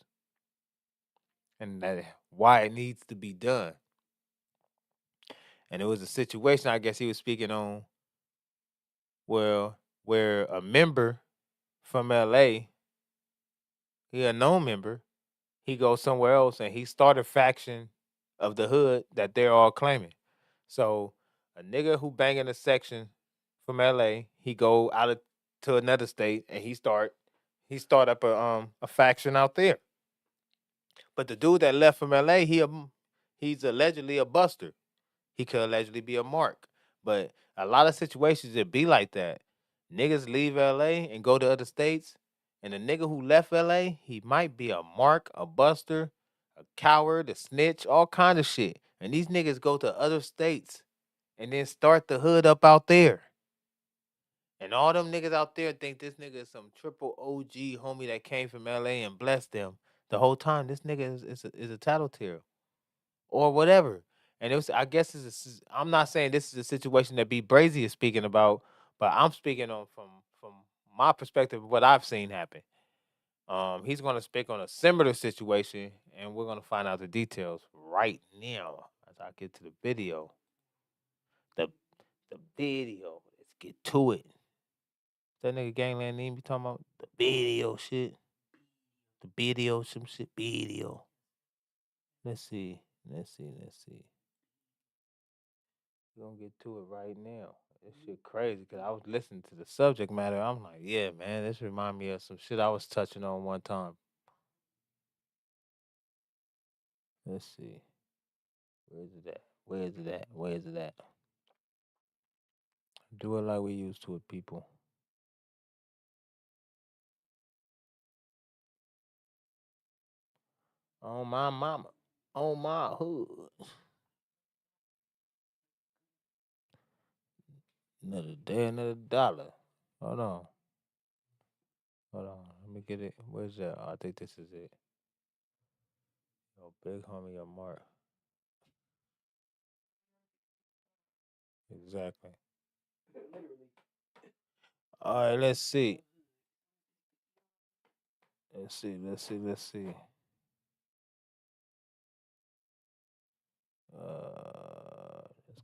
and why it needs to be done. And it was a situation I guess he was speaking on where a member from LA, he a known member, he goes somewhere else and he started a faction of the hood that they're all claiming. So a nigga who banging a section from LA, he go out to another state and he start up a faction out there. But the dude that left from LA, he's allegedly a buster. He could allegedly be a mark. But a lot of situations it be like that. Niggas leave LA and go to other states, and the nigga who left LA, he might be a mark, a buster, a coward, a snitch, all kind of shit. And these niggas go to other states and then start the hood up out there. And all them niggas out there think this nigga is some triple OG homie that came from LA and blessed them. The whole time, this nigga is a tattletale or whatever. And I guess I'm not saying this is a situation that B Brazy is speaking about, but I'm speaking on from my perspective of what I've seen happen. He's going to speak on a similar situation, and we're going to find out the details right now as I get to the video. The video. Let's get to it. That nigga Gangland name be talking about the video shit. The video, some shit, video. Let's see. We're gonna get to it right now. This shit crazy because I was listening to the subject matter. I'm like, yeah, man, this remind me of some shit I was touching on one time. Let's see. Where's it at? Do it like we used to it, people. On my mama. On my hood. Another day, another dollar. Hold on. Let me get it. Where's that? Oh, I think this is it. Oh, big homie, your mark. Exactly. All right, let's see. Let's see. Let's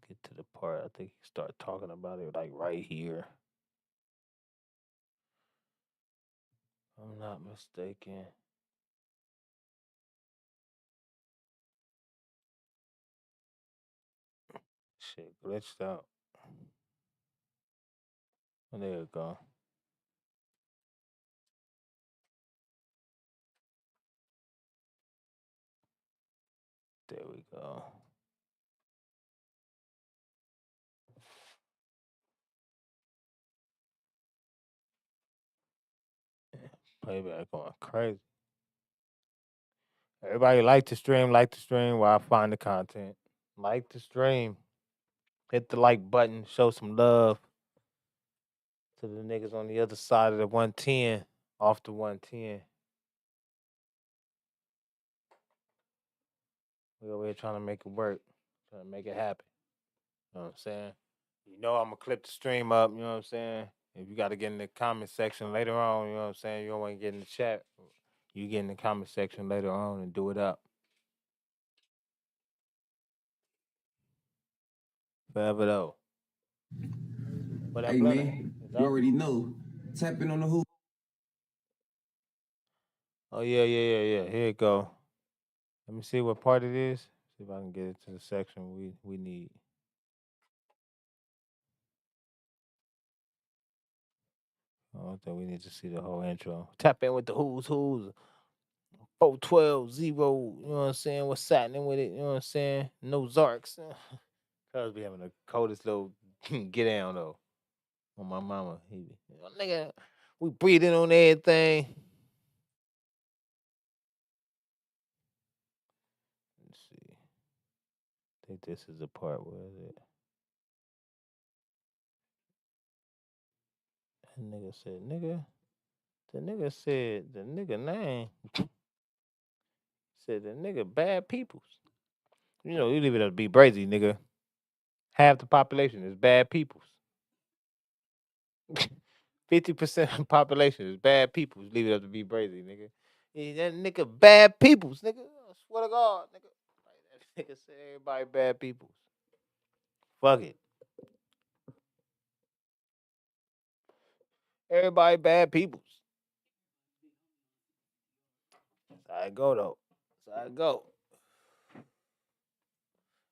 get to the part. I think he started talking about it like right here. I'm not mistaken. Shit glitched out. Oh, there we go. There we go. Playback going crazy. Everybody like the stream while I find the content. Like the stream. Hit the like button. Show some love to the niggas on the other side of the 110. Off the 110. We over here trying to make it work. Trying to make it happen. You know what I'm saying? You know I'm going to clip the stream up. You know what I'm saying? If you got to get in the comment section later on, you know what I'm saying? You don't want to get in the chat. You get in the comment section later on and do it up. Forever though. But hey man, You already know. Tapping on the hoop. Oh yeah. Here it go. Let me see what part it is. See if I can get it to the section we need. I think we need to see the whole intro. Tap in with the who's. 412, 0, you know what I'm saying? What's happening with it? You know what I'm saying? No Zarks. Cuz be having the coldest little get down though. On my mama. Nigga, we breathing on everything. Let's see. I think this is the part where is it? That nigga said, nigga. The nigga said the nigga name. Said the nigga bad peoples. You know, you leave it up to be brazy, nigga. Half the population is bad peoples. 50% of the population is bad peoples. Leave it up to be brazy, nigga. Yeah, that nigga bad peoples, nigga. I swear to God, nigga. Like, that nigga said everybody bad peoples. Fuck it. Everybody bad peoples. That's how I go though. That's how I go.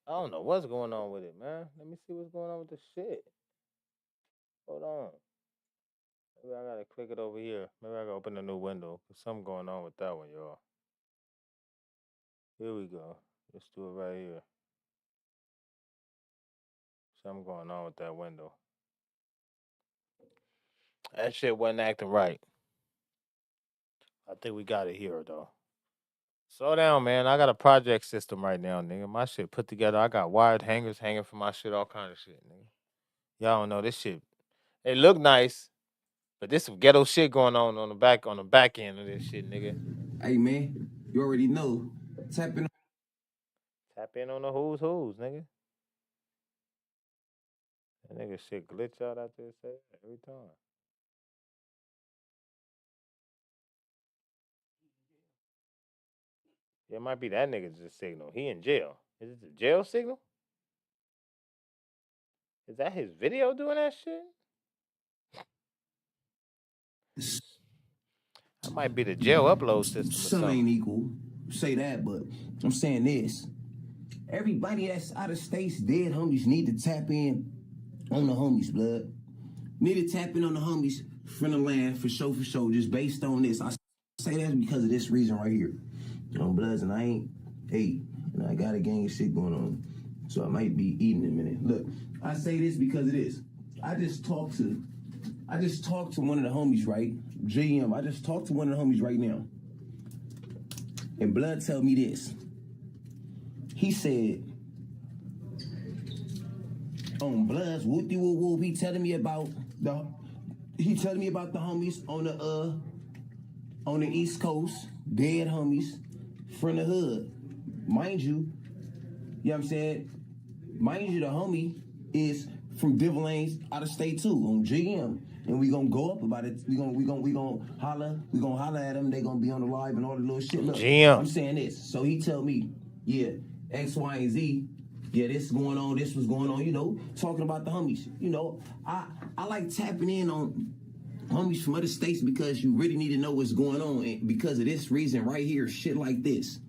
I don't know what's going on with it, man. Let me see what's going on with this shit. Hold on. Maybe I gotta click it over here. Maybe I gotta open a new window. Cause something going on with that one, y'all. Here we go. Let's do it right here. Something going on with that window. That shit wasn't acting right. I think we got it here though. Slow down, man. I got a project system right now, nigga. My shit put together. I got wired hangers hanging from my shit, all kind of shit, nigga. Y'all don't know this shit. It look nice, but this some ghetto shit going on the back end of this shit, nigga. Hey man, you already know. Tap in on the who's, nigga. That nigga shit glitch out after it say every time. It might be that nigga's just signal. He in jail. Is it the jail signal? Is that his video doing that shit? That might be the jail upload system or some something. ain't equal. Say that, but I'm saying this. Everybody that's out of states, dead homies, need to tap in on the homies, blood. Need to tap in on the homies from the land for sure, just based on this. I say that because of this reason right here. Bloods, and I ain't ate, and I got a gang of shit going on. So I might be eating in a minute. Look, I say this because of this. I just talked to one of the homies, right? GM, I just talked to one of the homies right now. And Blood tell me this. He said, on Bloods, whoopty whoop whoop, he telling me about the homies on the East Coast, dead homies, from the hood. Mind you know what I'm saying? Mind you, the homie is from Devil Lanes out of state too, on GM. And we gonna go up about it. We gonna holler at them. They gonna be on the live and all the little shit. Look, GM. I'm saying this. So he tell me, yeah, X, Y, and Z. Yeah, this going on. This was going on. You know, talking about the homies. You know, I like tapping in on homies from other states because you really need to know what's going on. And because of this reason right here, shit like this.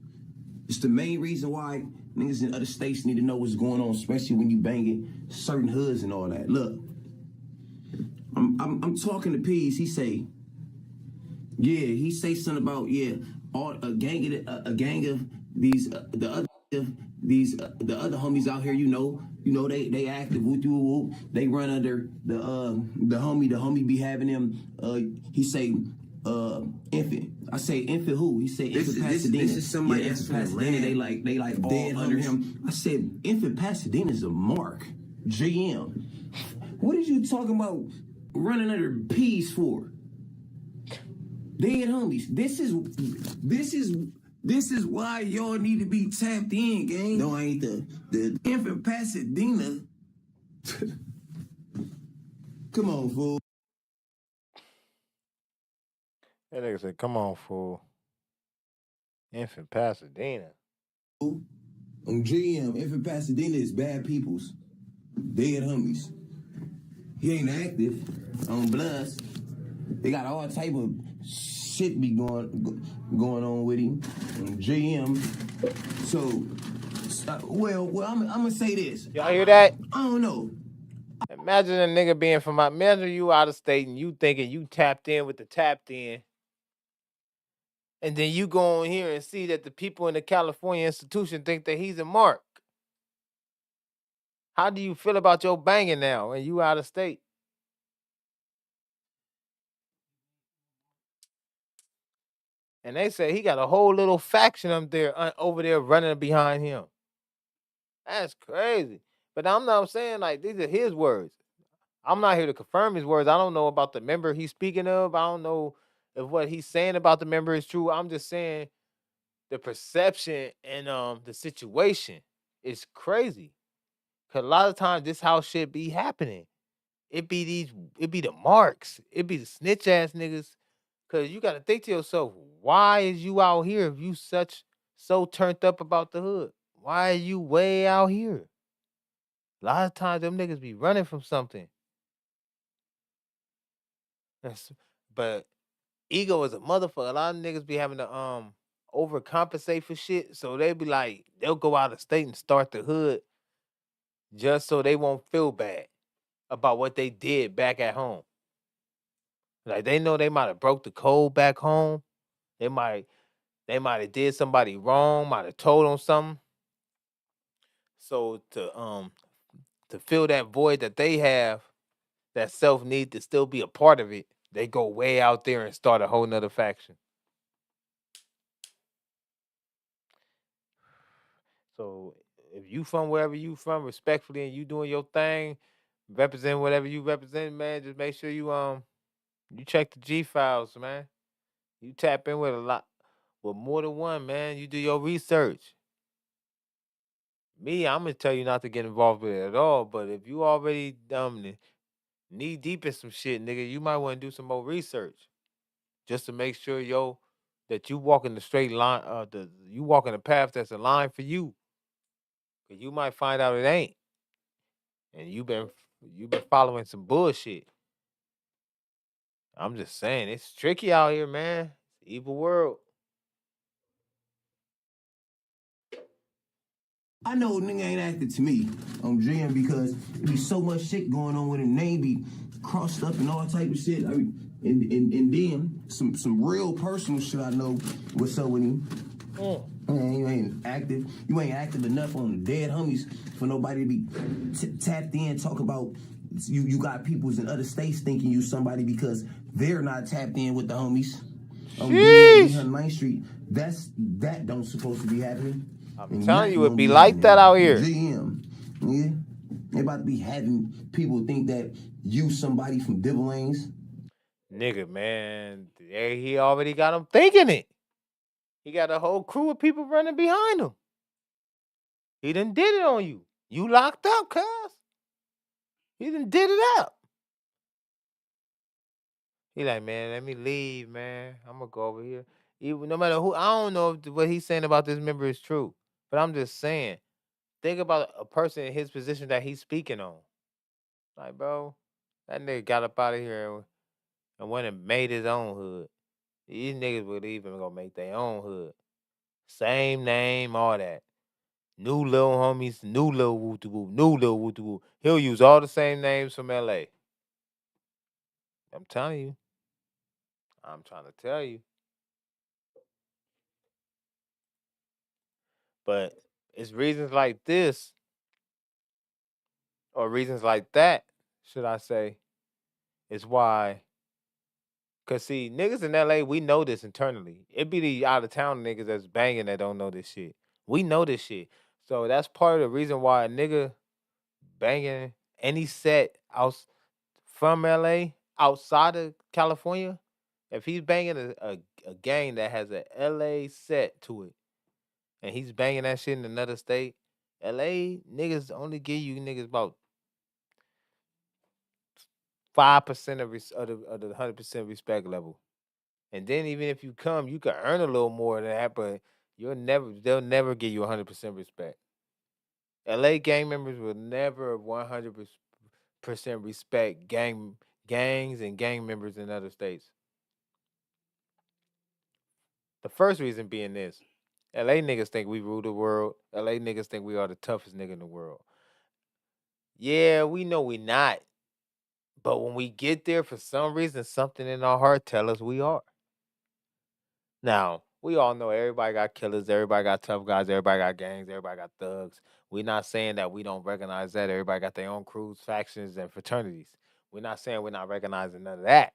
It's the main reason why niggas in other states need to know what's going on, especially when you banging certain hoods and all that. Look, I'm talking to Peas. He say something about a gang of these the other homies out here. You know they active. Whoop. They run under the homie. The homie be having them. He say infant. I say infant who? He say infant Pasadena. This is somebody that's from Pasadena. They like all dead under him. I said infant Pasadena is a mark. GM. What are you talking about? Running under P's for? Dead homies. This is why y'all need to be tapped in, gang. No, I ain't the infant Pasadena. Come on, fool. That nigga said, come on, fool. Infant Pasadena. On GM, infant Pasadena is bad peoples. Dead homies. he ain't active on Bloods. They got all type of shit be going on with him. GM. So, well, I'm gonna say this. Y'all hear that? I don't know. Imagine a nigga being from out. Imagine you out of state and you thinking you tapped in with the tapped in. And then you go on here and see that the people in the California institution think that he's a mark. How do you feel about your banging now and you out of state? And they say he got a whole little faction up there over there running behind him. That's crazy. But I'm not saying like these are his words. I'm not here to confirm his words. I don't know about the member he's speaking of. I don't know if what he's saying about the member is true. I'm just saying the perception and the situation is crazy. Cause a lot of times this how shit be happening. It be the marks. It be the snitch ass niggas. Cause you gotta think to yourself, why is you out here if you so turned up about the hood? Why are you way out here? A lot of times them niggas be running from something. But ego is a motherfucker. A lot of niggas be having to overcompensate for shit. So they be like, they'll go out of state and start the hood just so they won't feel bad about what they did back at home. Like they know they might have broke the code back home. They might have did somebody wrong, might have told them something. So to fill that void that they have, that self need to still be a part of it, they go way out there and start a whole nother faction. So if you from wherever you from, respectfully, and you doing your thing, represent whatever you represent, man, just make sure you check the G files, man. You tap in with more than one, man. You do your research. Me, I'm gonna tell you not to get involved with it at all. But if you already knee deep in some shit, nigga, you might want to do some more research, just to make sure, that you walk in the straight line. You walk in a path that's aligned for you. Cause you might find out it ain't, and you've been following some bullshit. I'm just saying, it's tricky out here, man. Evil world. I know a nigga ain't acted to me on GM because there be so much shit going on with him. Name be crossed up and all type of shit. I mean, and then some real personal shit I know what's up with him. Man, you ain't active. You ain't active enough on the dead homies for nobody to be tapped in. Talk about you got peoples in other states thinking you somebody because they're not tapped in with the homies. On Main Street, that don't supposed to be happening. I'm telling you, it be like that out here. GM, yeah. They about to be having people think that you somebody from Dibble Lanes. Nigga, man, he already got them thinking it. He got a whole crew of people running behind him. He done did it on you. You locked up, cuz. He done did it up. He like, man, let me leave, man. I'm gonna go over here. Even no matter who, I don't know if what he's saying about this member is true, but I'm just saying, think about a person in his position that he's speaking on. Like, bro, that nigga got up out of here and went and made his own hood. These niggas would even go make their own hood. Same name, all that. New little homies, new little woo-woo, new little woo-woo. He'll use all the same names from LA. I'm telling you. I'm trying to tell you. But it's reasons like this, or reasons like that, should I say, is why. Cause see, niggas in LA, we know this internally. It be the out of town niggas that's banging that don't know this shit. We know this shit. So that's part of the reason why a nigga banging any set out from LA outside of California, if he's banging a gang that has a LA set to it, and he's banging that shit in another state, LA niggas only give you niggas about 5% of the 100% respect level. And then even if you come, you can earn a little more than that, but they'll never give you 100% respect. LA gang members will never 100% respect gangs and gang members in other states. The first reason being this. LA niggas think we rule the world. LA niggas think we are the toughest nigga in the world. Yeah, we know we not. But when we get there, for some reason, something in our heart tell us we are. Now, we all know everybody got killers, everybody got tough guys, everybody got gangs, everybody got thugs. We're not saying that we don't recognize that. Everybody got their own crews, factions, and fraternities. We're not saying we're not recognizing none of that.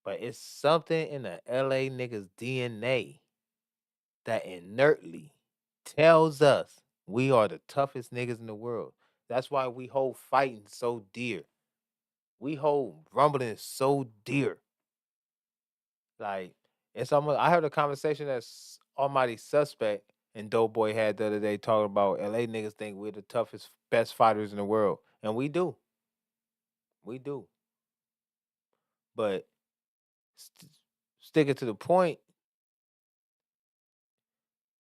But it's something in the LA niggas' DNA that inertly tells us we are the toughest niggas in the world. That's why we hold fighting so dear. We hold rumbling so dear. Like, it's almost, I heard a conversation that's Almighty Suspect and DoeBoy had the other day talking about LA niggas think we're the toughest, best fighters in the world. And we do. We do. But sticking to the point,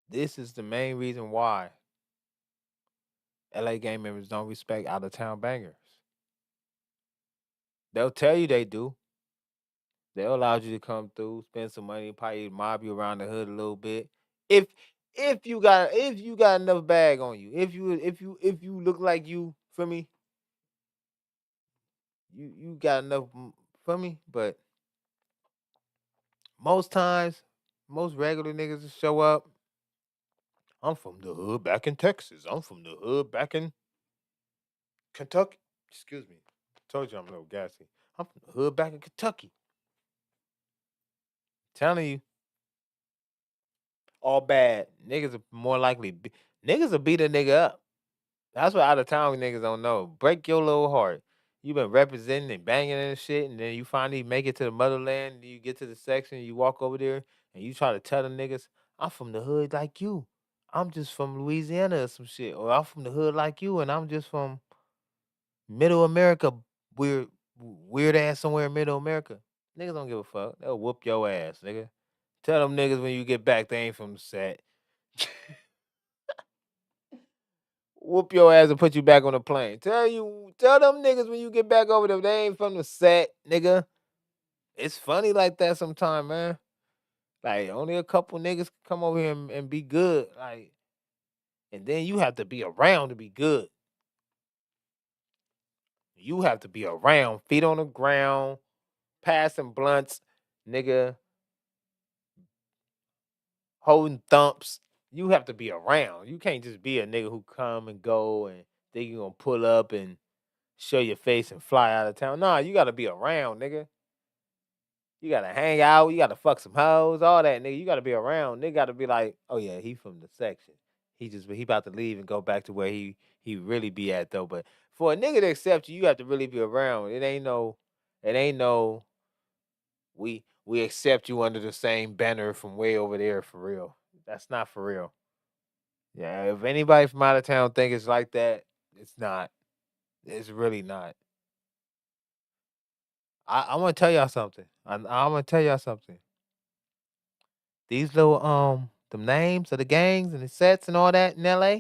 this is the main reason why LA gang members don't respect out of town bangers. They'll tell you they do. They'll allow you to come through, spend some money, probably mob you around the hood a little bit. If you got enough bag on you, if you look like you, for me, you got enough for me. But most times, most regular niggas that show up, I'm from the hood back in Texas. I'm from the hood back in Kentucky. Excuse me. Told you I'm a little gassy. I'm from the hood back in Kentucky. Telling you, all bad. Niggas are more likely. Niggas will beat a nigga up. That's what out of town niggas don't know. Break your little heart. You been representing and banging and shit, and then you finally make it to the motherland. And you get to the section, you walk over there, and you try to tell them niggas, I'm from the hood like you. I'm just from Louisiana or some shit. Or I'm from the hood like you, and I'm just from Middle America, weird ass somewhere in Middle America. Niggas don't give a fuck. They'll whoop your ass, nigga. Tell them niggas when you get back they ain't from the set. Whoop your ass and put you back on the plane. Tell them niggas when you get back over there they ain't from the set, nigga. It's funny like that sometime, man. Like only a couple niggas come over here and be good, like, and then you have to be around to be good. You have to be around, feet on the ground, passing blunts, nigga, holding thumps. You have to be around. You can't just be a nigga who come and go and think you gonna pull up and show your face and fly out of town. Nah, you gotta be around, nigga. You gotta hang out. You gotta fuck some hoes, all that, nigga. You gotta be around. Nigga gotta be like, oh yeah, he from the section. He about to leave and go back to where he really be at though. But for a nigga to accept you, you have to really be around. It ain't no. We accept you under the same banner from way over there for real. That's not for real. Yeah, if anybody from out of town think it's like that, it's not. It's really not. I want to tell y'all something. I'm gonna tell y'all something. These little the names of the gangs and the sets and all that in LA,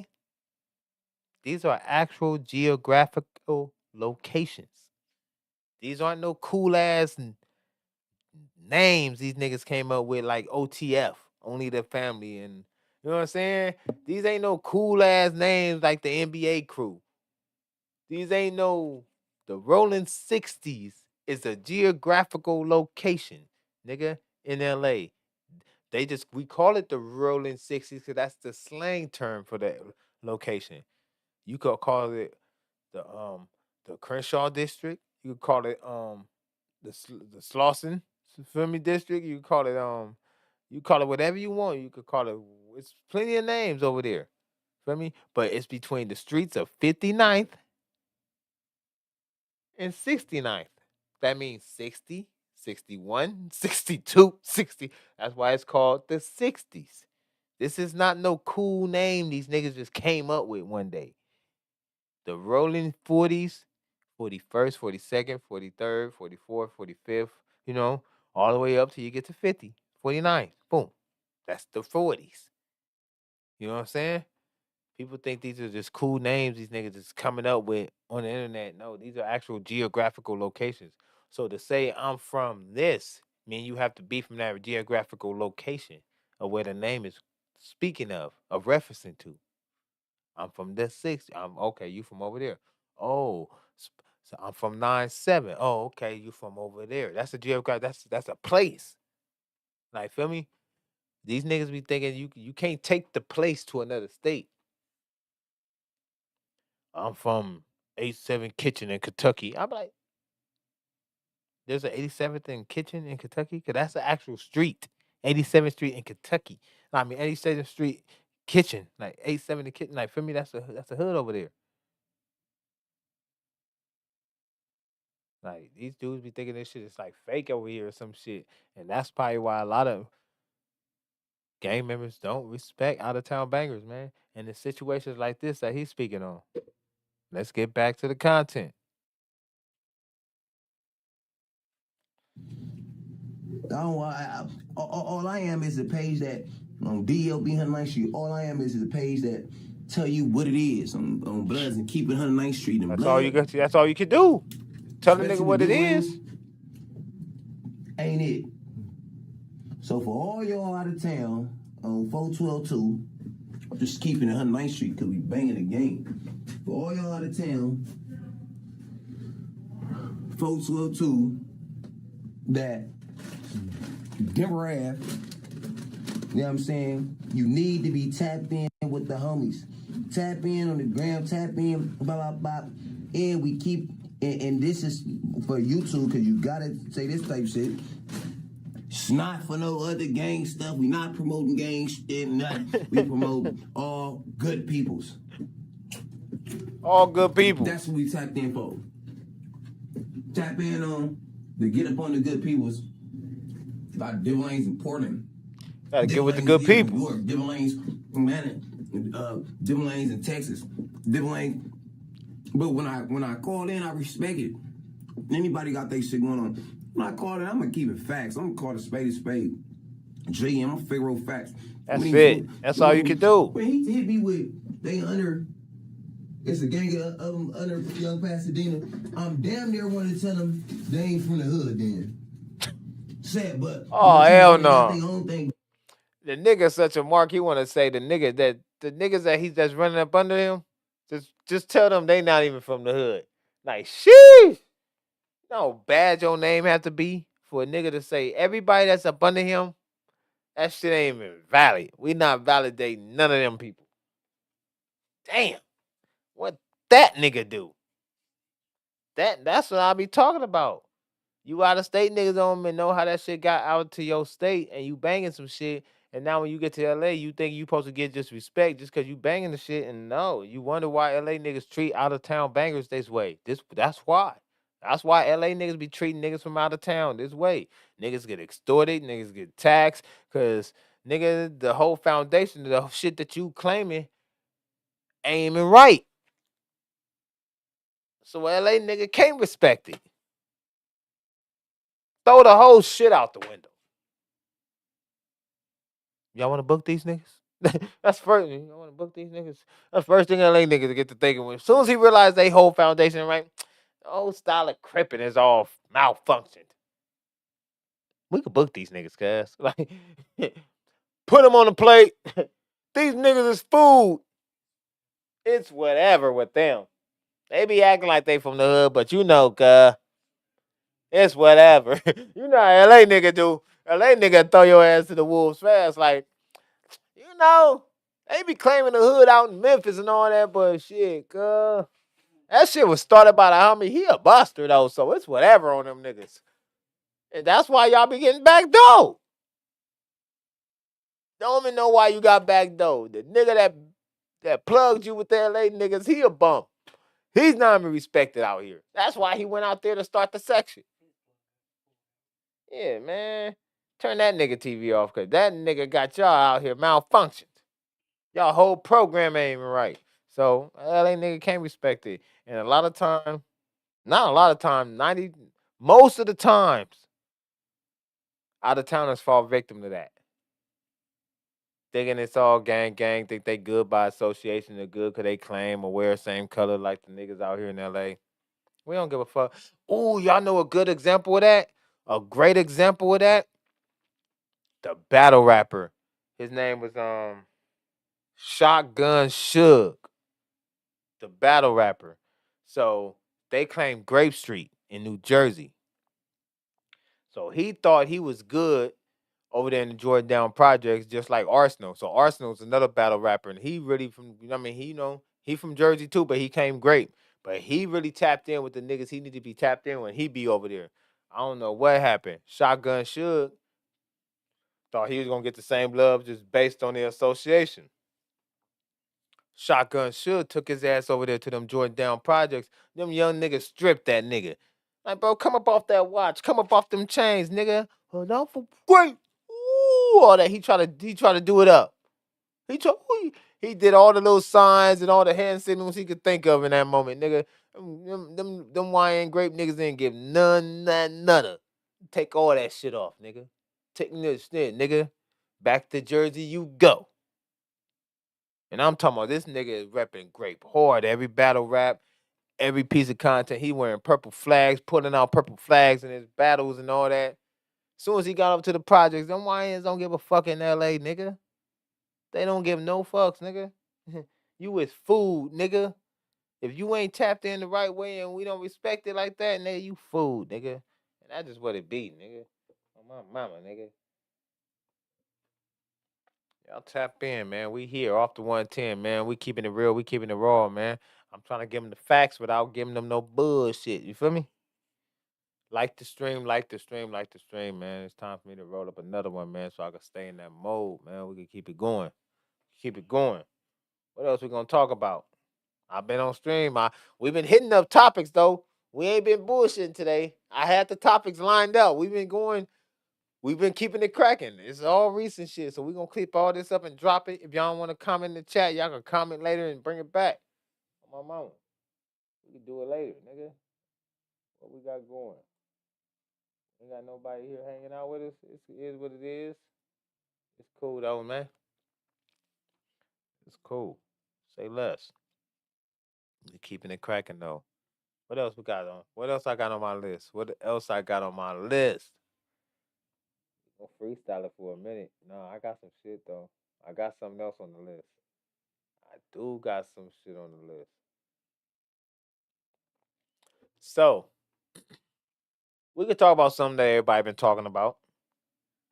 these are actual geographical locations. These aren't no cool ass names these niggas came up with like OTF, only the family, and you know what I'm saying? These ain't no cool ass names like the NBA crew. These ain't no the Rolling 60s is a geographical location, nigga, in LA. We call it the Rolling 60s because that's the slang term for that location. You could call it the Crenshaw district. You could call it the Slauson, feel me, district. You could call it you call it whatever you want. You could call it, it's plenty of names over there. Feel me? But it's between the streets of 59th and 69th. That means 60, 61, 62, 60. That's why it's called the 60s. This is not no cool name these niggas just came up with one day. The rolling 40s, 41st, 42nd, 43rd, 44th, 45th, you know, all the way up till you get to 50, 49. Boom. That's the 40s. You know what I'm saying? People think these are just cool names these niggas is coming up with on the internet. No, these are actual geographical locations. So to say I'm from this, mean you have to be from that geographical location of where the name is speaking of referencing to. I'm from this 60. I'm okay, you from over there. Oh, so I'm from 9-7. Oh, okay, you from over there. That's a geographic, that's a place. Like, feel me? These niggas be thinking you can't take the place to another state. I'm from 87 Kitchen in Kentucky. I'm like, there's an 87th in Kitchen in Kentucky? Cause that's the actual street. 87th Street in Kentucky. No, I mean 87th Street Kitchen. Like 87th in Kitchen. Like, for me, that's a hood over there. Like, these dudes be thinking this shit is like fake over here or some shit. And that's probably why a lot of gang members don't respect out of town bangers, man. And in situations like this that he's speaking on. Let's get back to the content. All I am is a page that on DLB 109th Street. All I am is a page that tell you what it is on Bloods and keep it 109th Street. And that's all you got. That's all you can do. Tell the nigga what it is. Ain't it? So for all y'all out of town on 4122, I'm just keeping it 109th Street because we banging the game. For all y'all out of town, 4202, that Denver Ave, you know what I'm saying? You need to be tapped in with the homies. Tap in on the gram, tap in, blah, blah, blah. And we keep, and this is for YouTube, because you gotta say this type shit. It's not for no other gang stuff. We not promoting gang shit. We promote all good peoples. All good people. That's what we tapped in for. Tap in on the get up on the good peoples. Like Devil Lane's in Portland. Gotta get with the good people. New York, Devil Lane's in Devil Lane's in Texas. Devil Lane. But when I call in, I respect it. Anybody got their shit going on. When I call it, I'm gonna keep it facts. I'm gonna call it a spade. G, I'm gonna figure out facts. That's it. That's all you can do. When he hit me with they under, it's a gang of them under Young Pasadena. I'm damn near wanting to tell them they ain't from the hood then. Sad, but oh hell no. The nigga such a mark. He want to say the niggas that he's that's running up under him. Just tell them they not even from the hood. Like, sheesh. No bad your name have to be for a nigga to say everybody that's up under him. That shit ain't even valid. We not validating none of them people. Damn. What that nigga do? That's what I be talking about. You out of state niggas don't even know how that shit got out to your state and you banging some shit. And now when you get to LA, you think you supposed to get just respect just because you banging the shit. And no, you wonder why LA niggas treat out of town bangers this way. That's why. That's why LA niggas be treating niggas from out of town this way. Niggas get extorted, niggas get taxed, cause nigga, the whole foundation of the shit that you claiming ain't even right. So LA nigga can't respect it. Throw the whole shit out the window. Y'all want to book these niggas? That's first. Y'all want to book these niggas? That's first thing LA niggas to get to thinking with. As soon as he realized they whole foundation right, the old style of cripping is all malfunctioned. We could book these niggas, cuz. Like, put them on the plate. These niggas is food. It's whatever with them. They be acting like they from the hood, but you know, cuz. It's whatever. You know how LA nigga do. LA nigga throw your ass to the wolves fast. Like, you know, they be claiming the hood out in Memphis and all that, but shit, cuz. That shit was started by the homie. He a buster, though, so it's whatever on them niggas. And that's why y'all be getting back door. Don't even know why you got back door. The nigga that plugged you with the LA niggas, he a bum. He's not even respected out here. That's why he went out there to start the section. Yeah, man. Turn that nigga TV off, because that nigga got y'all out here malfunctioned. Y'all whole program ain't even right. So, LA nigga can't respect it. And a lot of time, not a lot of time, most of the times, out of towners fall victim to that. thinking it's all gang, think they good by association, they're good because they claim or wear the same color like the niggas out here in LA. We don't give a fuck. Ooh, y'all know a good example of that? A great example of that? The battle rapper. His name was Shotgun Suge, the battle rapper. So they claimed Grape Street in New Jersey. So he thought he was good over there in the Jordan Down projects, just like Arsenal. So Arsenal's another battle rapper, and he really from, I mean, he from Jersey too, but he came great. But he really tapped in with the niggas he need to be tapped in when he be over there. I don't know what happened. Shotgun Suge thought he was gonna get the same love just based on the association. Shotgun Suge took his ass over there to them Jordan Down projects. Them young niggas stripped that nigga. Like, bro, come up off that watch. Come up off them chains, nigga. Hold on for great. Ooh, all that. He tried to do it up. He did all the little signs and all the hand signals he could think of in that moment, nigga. Them YN grape niggas didn't give none. Take all that shit off, nigga. Take this shit, nigga. Back to Jersey you go. And I'm talking about this nigga is repping grape hard. Every battle rap, every piece of content, he wearing purple flags, putting out purple flags in his battles and all that. As soon as he got up to the projects, them YNs don't give a fuck in LA, nigga. They don't give no fucks, nigga. You is food, nigga. If you ain't tapped in the right way and we don't respect it like that, nigga, you food, nigga. And that's just what it be, nigga. On my mama, nigga. Y'all tap in, man. We here off the 110, man. We keeping it real. We keeping it raw, man. I'm trying to give them the facts without giving them no bullshit. You feel me? Like the stream, man. It's time for me to roll up another one, man, so I can stay in that mode, man. We can keep it going. Keep it going. What else we gonna talk about? I've been on stream. We've been hitting up topics though. We ain't been bullshitting today. I had the topics lined up. We've been keeping it cracking. It's all recent shit. So we're gonna clip all this up and drop it. If y'all want to comment in the chat, y'all can comment later and bring it back. On my mama. We can do it later, nigga. What we got going? Ain't got nobody here hanging out with us. It is what it is. It's cool though, man. It's cool. Say less. We're keeping it cracking though. What else we got on? What else I got on my list? What else I got on my list? I'm freestyle it for a minute. No, I got some shit though. I got something else on the list. I do got some shit on the list. So we could talk about something that everybody been talking about.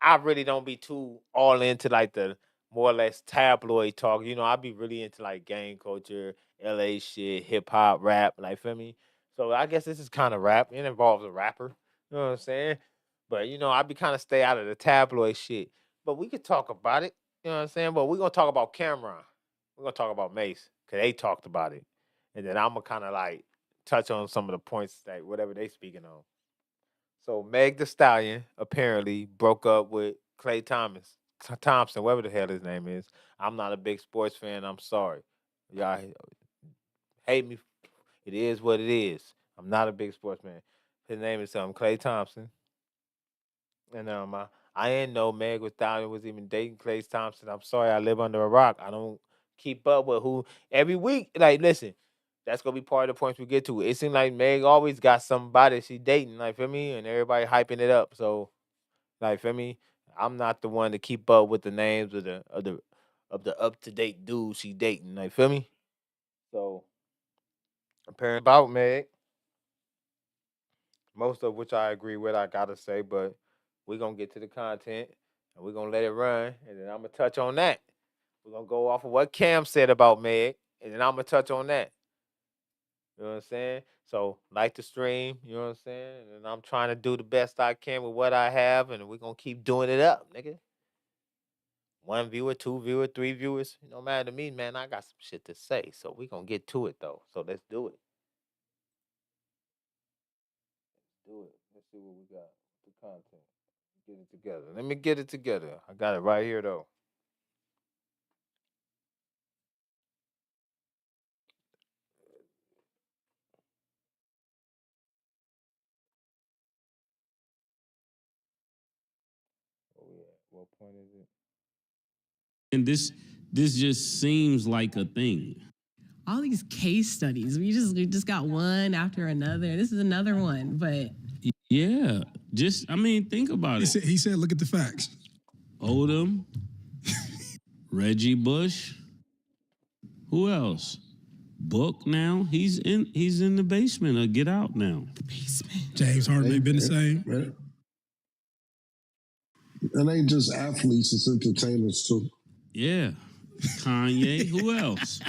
I really don't be too all into like the more or less tabloid talk. You know, I be really into like gang culture, LA shit, hip hop, rap, like feel me? So I guess this is kind of rap. It involves a rapper. You know what I'm saying? But you know, I be kind of stay out of the tabloid shit. But we could talk about it. You know what I'm saying? But we're gonna talk about Cameron. We're gonna talk about Mace. Cause they talked about it. And then I'm gonna kinda like touch on some of the points that whatever they speaking on. So Meg the Stallion apparently broke up with Clay Thompson, whatever the hell his name is. I'm not a big sports fan. I'm sorry. Y'all hate me. It is what it is. I'm not a big sports fan. His name is Clay Thompson. And I didn't know Meg the Stallion was even dating Clay Thompson. I'm sorry, I live under a rock. I don't keep up with who every week. Like, listen, that's gonna be part of the points we get to. It seems like Meg always got somebody she dating, like feel me, and everybody hyping it up. So, like feel me, I'm not the one to keep up with the names of the up to date dudes she dating. Like feel me. So apparently about Meg, most of which I agree with. I gotta say, but we're gonna get to the content and we're gonna let it run, and then I'm gonna touch on that. We're gonna go off of what Cam said about Meg, and then I'm gonna touch on that. You know what I'm saying? So like the stream, you know what I'm saying? And I'm trying to do the best I can with what I have, and we're gonna keep doing it up, nigga. 1 viewer, 2 viewer, 3 viewers. It don't matter to me, man. I got some shit to say. So we're gonna get to it though. So let's do it. Do it. Let's see what we got. The content. Get it together. Let me get it together. I got it right here though. Where we at? What point is it? And this just seems like a thing. All these case studies, we just got one after another. This is another one, but yeah, think about it. He said, look at the facts. Odom, Reggie Bush, who else? Book now. He's in the basement or Get Out now. The basement. James Harden ain't been the same. Right. It ain't just athletes, it's entertainers too. Yeah. Kanye, who else?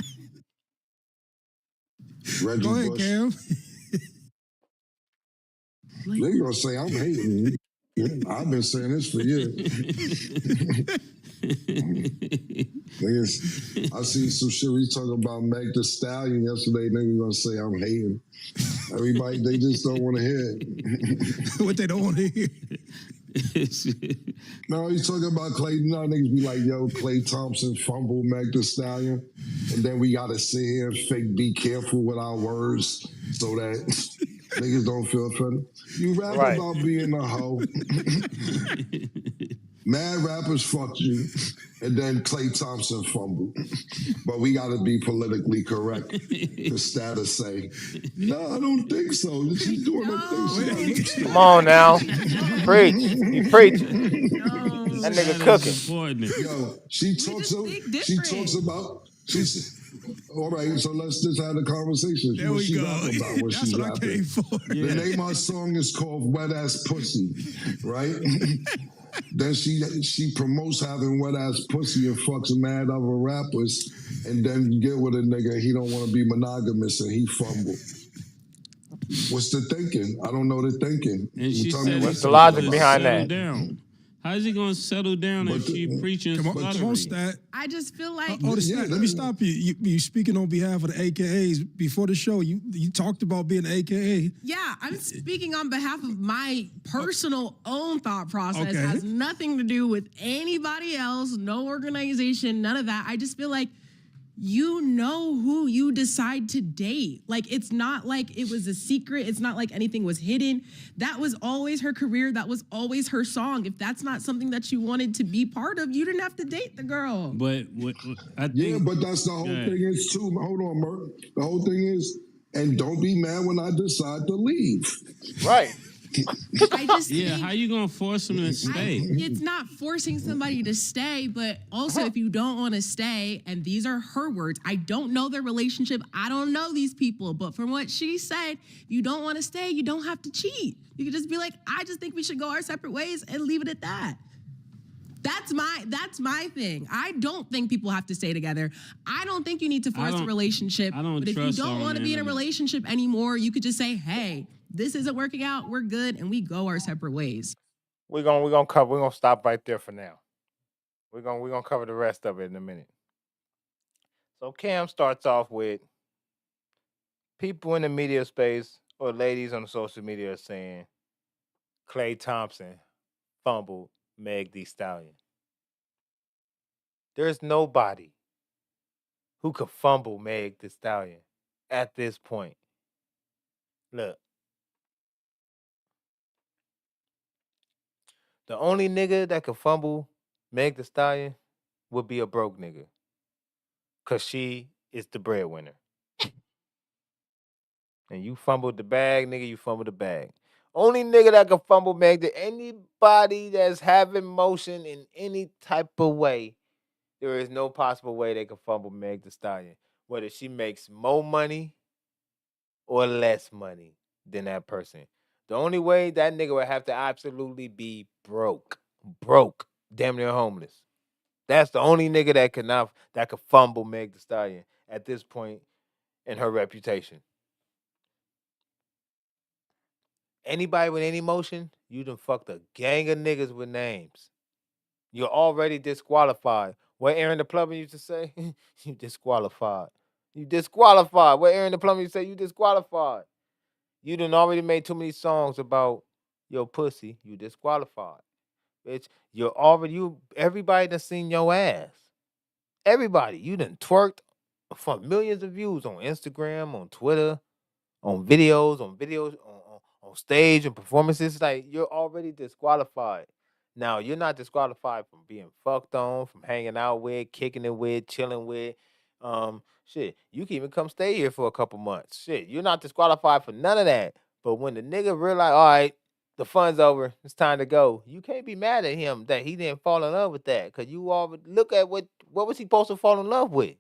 Reggie Go ahead, Bush. Cam. They gonna say I'm hating. I've been saying this for years. Niggas, I seen some shit we talking about Meg the Stallion yesterday. Niggas gonna say I'm hating. Everybody, they just don't want to hear it. What they don't want to hear. No, he's talking about Klay. You know, niggas be like, yo, Klay Thompson fumbled Meg the Stallion. And then we gotta sit here and fake be careful with our words so that niggas don't feel offended. You rap about being a hoe. Mad rappers fuck you, and then Klay Thompson fumbled. But we gotta be politically correct. The status say, no, I don't think so. She's doing her thing. Come on now. Preach. You preaching. That nigga cooking. Yo, she talks about, all right, so let's just have a conversation. There we go. That's what I came for. The name of our song is called Wet Ass Pussy, right? Then she promotes having wet ass pussy and fucks mad other rappers, and then you get with a nigga, he don't want to be monogamous and he fumbled. What's the thinking? I don't know the thinking. And she said, what's the logic behind that? Down. How is he going to settle down if she preaching? Come on, Stat. I just feel like... Stat, let me stop you. You speaking on behalf of the AKAs. Before the show, you talked about being an AKA. Yeah, I'm speaking on behalf of my personal own thought process. Okay. It has nothing to do with anybody else, no organization, none of that. I just feel like you know who you decide to date. Like, it's not like it was a secret. It's not like anything was hidden. That was always her career. That was always her song. If that's not something that you wanted to be part of, you didn't have to date the girl. But I think... Yeah, but that's the whole thing is too. Hold on, Merk. The whole thing is, and don't be mad when I decide to leave. Right. I just how you gonna force them to stay? It's not forcing somebody to stay, but also if you don't want to stay, and these are her words, I don't know their relationship, I don't know these people, but from what she said, if you don't want to stay, you don't have to cheat. You can just be like, I just think we should go our separate ways and leave it at that. That's my thing. I don't think people have to stay together. I don't think you need to force a relationship. But if you don't want to be in a relationship anymore, you could just say, hey, this isn't working out, we're good, and we go our separate ways. We're gonna stop right there for now. We're gonna cover the rest of it in a minute. So Cam starts off with people in the media space or ladies on social media are saying Klay Thompson fumbled Meg Thee Stallion. There's nobody who could fumble Meg Thee Stallion at this point. Look. The only nigga that could fumble Meg Thee Stallion would be a broke nigga. Cause she is the breadwinner. And you fumbled the bag, nigga, you fumbled the bag. Only nigga that could fumble Meg Thee, anybody that's having motion in any type of way, there is no possible way they could fumble Meg Thee Stallion. Whether she makes more money or less money than that person. The only way that nigga would have to absolutely be broke, damn near homeless. That's the only nigga that could fumble Meg Thee Stallion at this point in her reputation. Anybody with any motion, you done fucked a gang of niggas with names. You're already disqualified. What Aaron the Plumber used to say? You disqualified. You disqualified. What Aaron the Plumber used to say? You disqualified. You done already made too many songs about your pussy. You disqualified. Bitch, everybody done seen your ass. Everybody. You done twerked for millions of views on Instagram, on Twitter, on videos, on stage and performances. Like, you're already disqualified. Now, you're not disqualified from being fucked on, from hanging out with, kicking it with, chilling with. Shit, you can even come stay here for a couple months. Shit, you're not disqualified for none of that. But when the nigga realize, all right, the fun's over, it's time to go, you can't be mad at him that he didn't fall in love with that. Cause you all look at what was he supposed to fall in love with?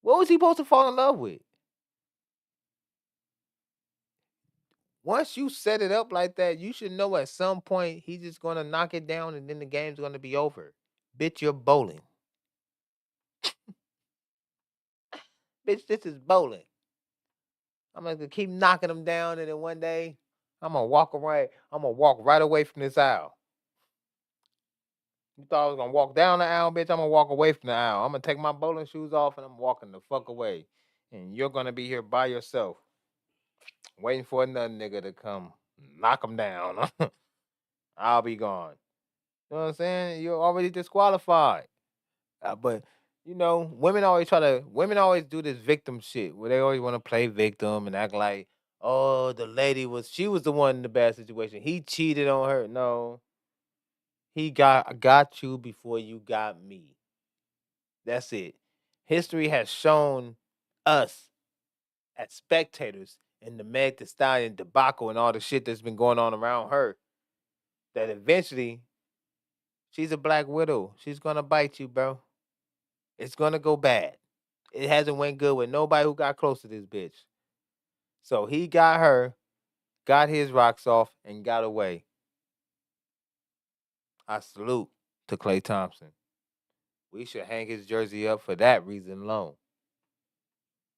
What was he supposed to fall in love with? Once you set it up like that, you should know at some point he's just gonna knock it down and then the game's gonna be over. Bitch, you're bowling. Bitch, this is bowling. I'm gonna keep knocking them down, and then one day I'm gonna walk right away from this aisle. You thought I was gonna walk down the aisle, bitch? I'm gonna walk away from the aisle. I'm gonna take my bowling shoes off and I'm walking the fuck away. And you're gonna be here by yourself, waiting for another nigga to come knock them down. I'll be gone. You know what I'm saying? You're already disqualified. But you know, women always do this victim shit where they always want to play victim and act like, oh, she was the one in the bad situation. He cheated on her. No. He got you before you got me. That's it. History has shown us as spectators in the Meg Thee Stallion debacle and all the shit that's been going on around her that eventually she's a black widow. She's gonna bite you, bro. It's gonna go bad. It hasn't went good with nobody who got close to this bitch. So he got her, got his rocks off, and got away. I salute to Klay Thompson. We should hang his jersey up for that reason alone.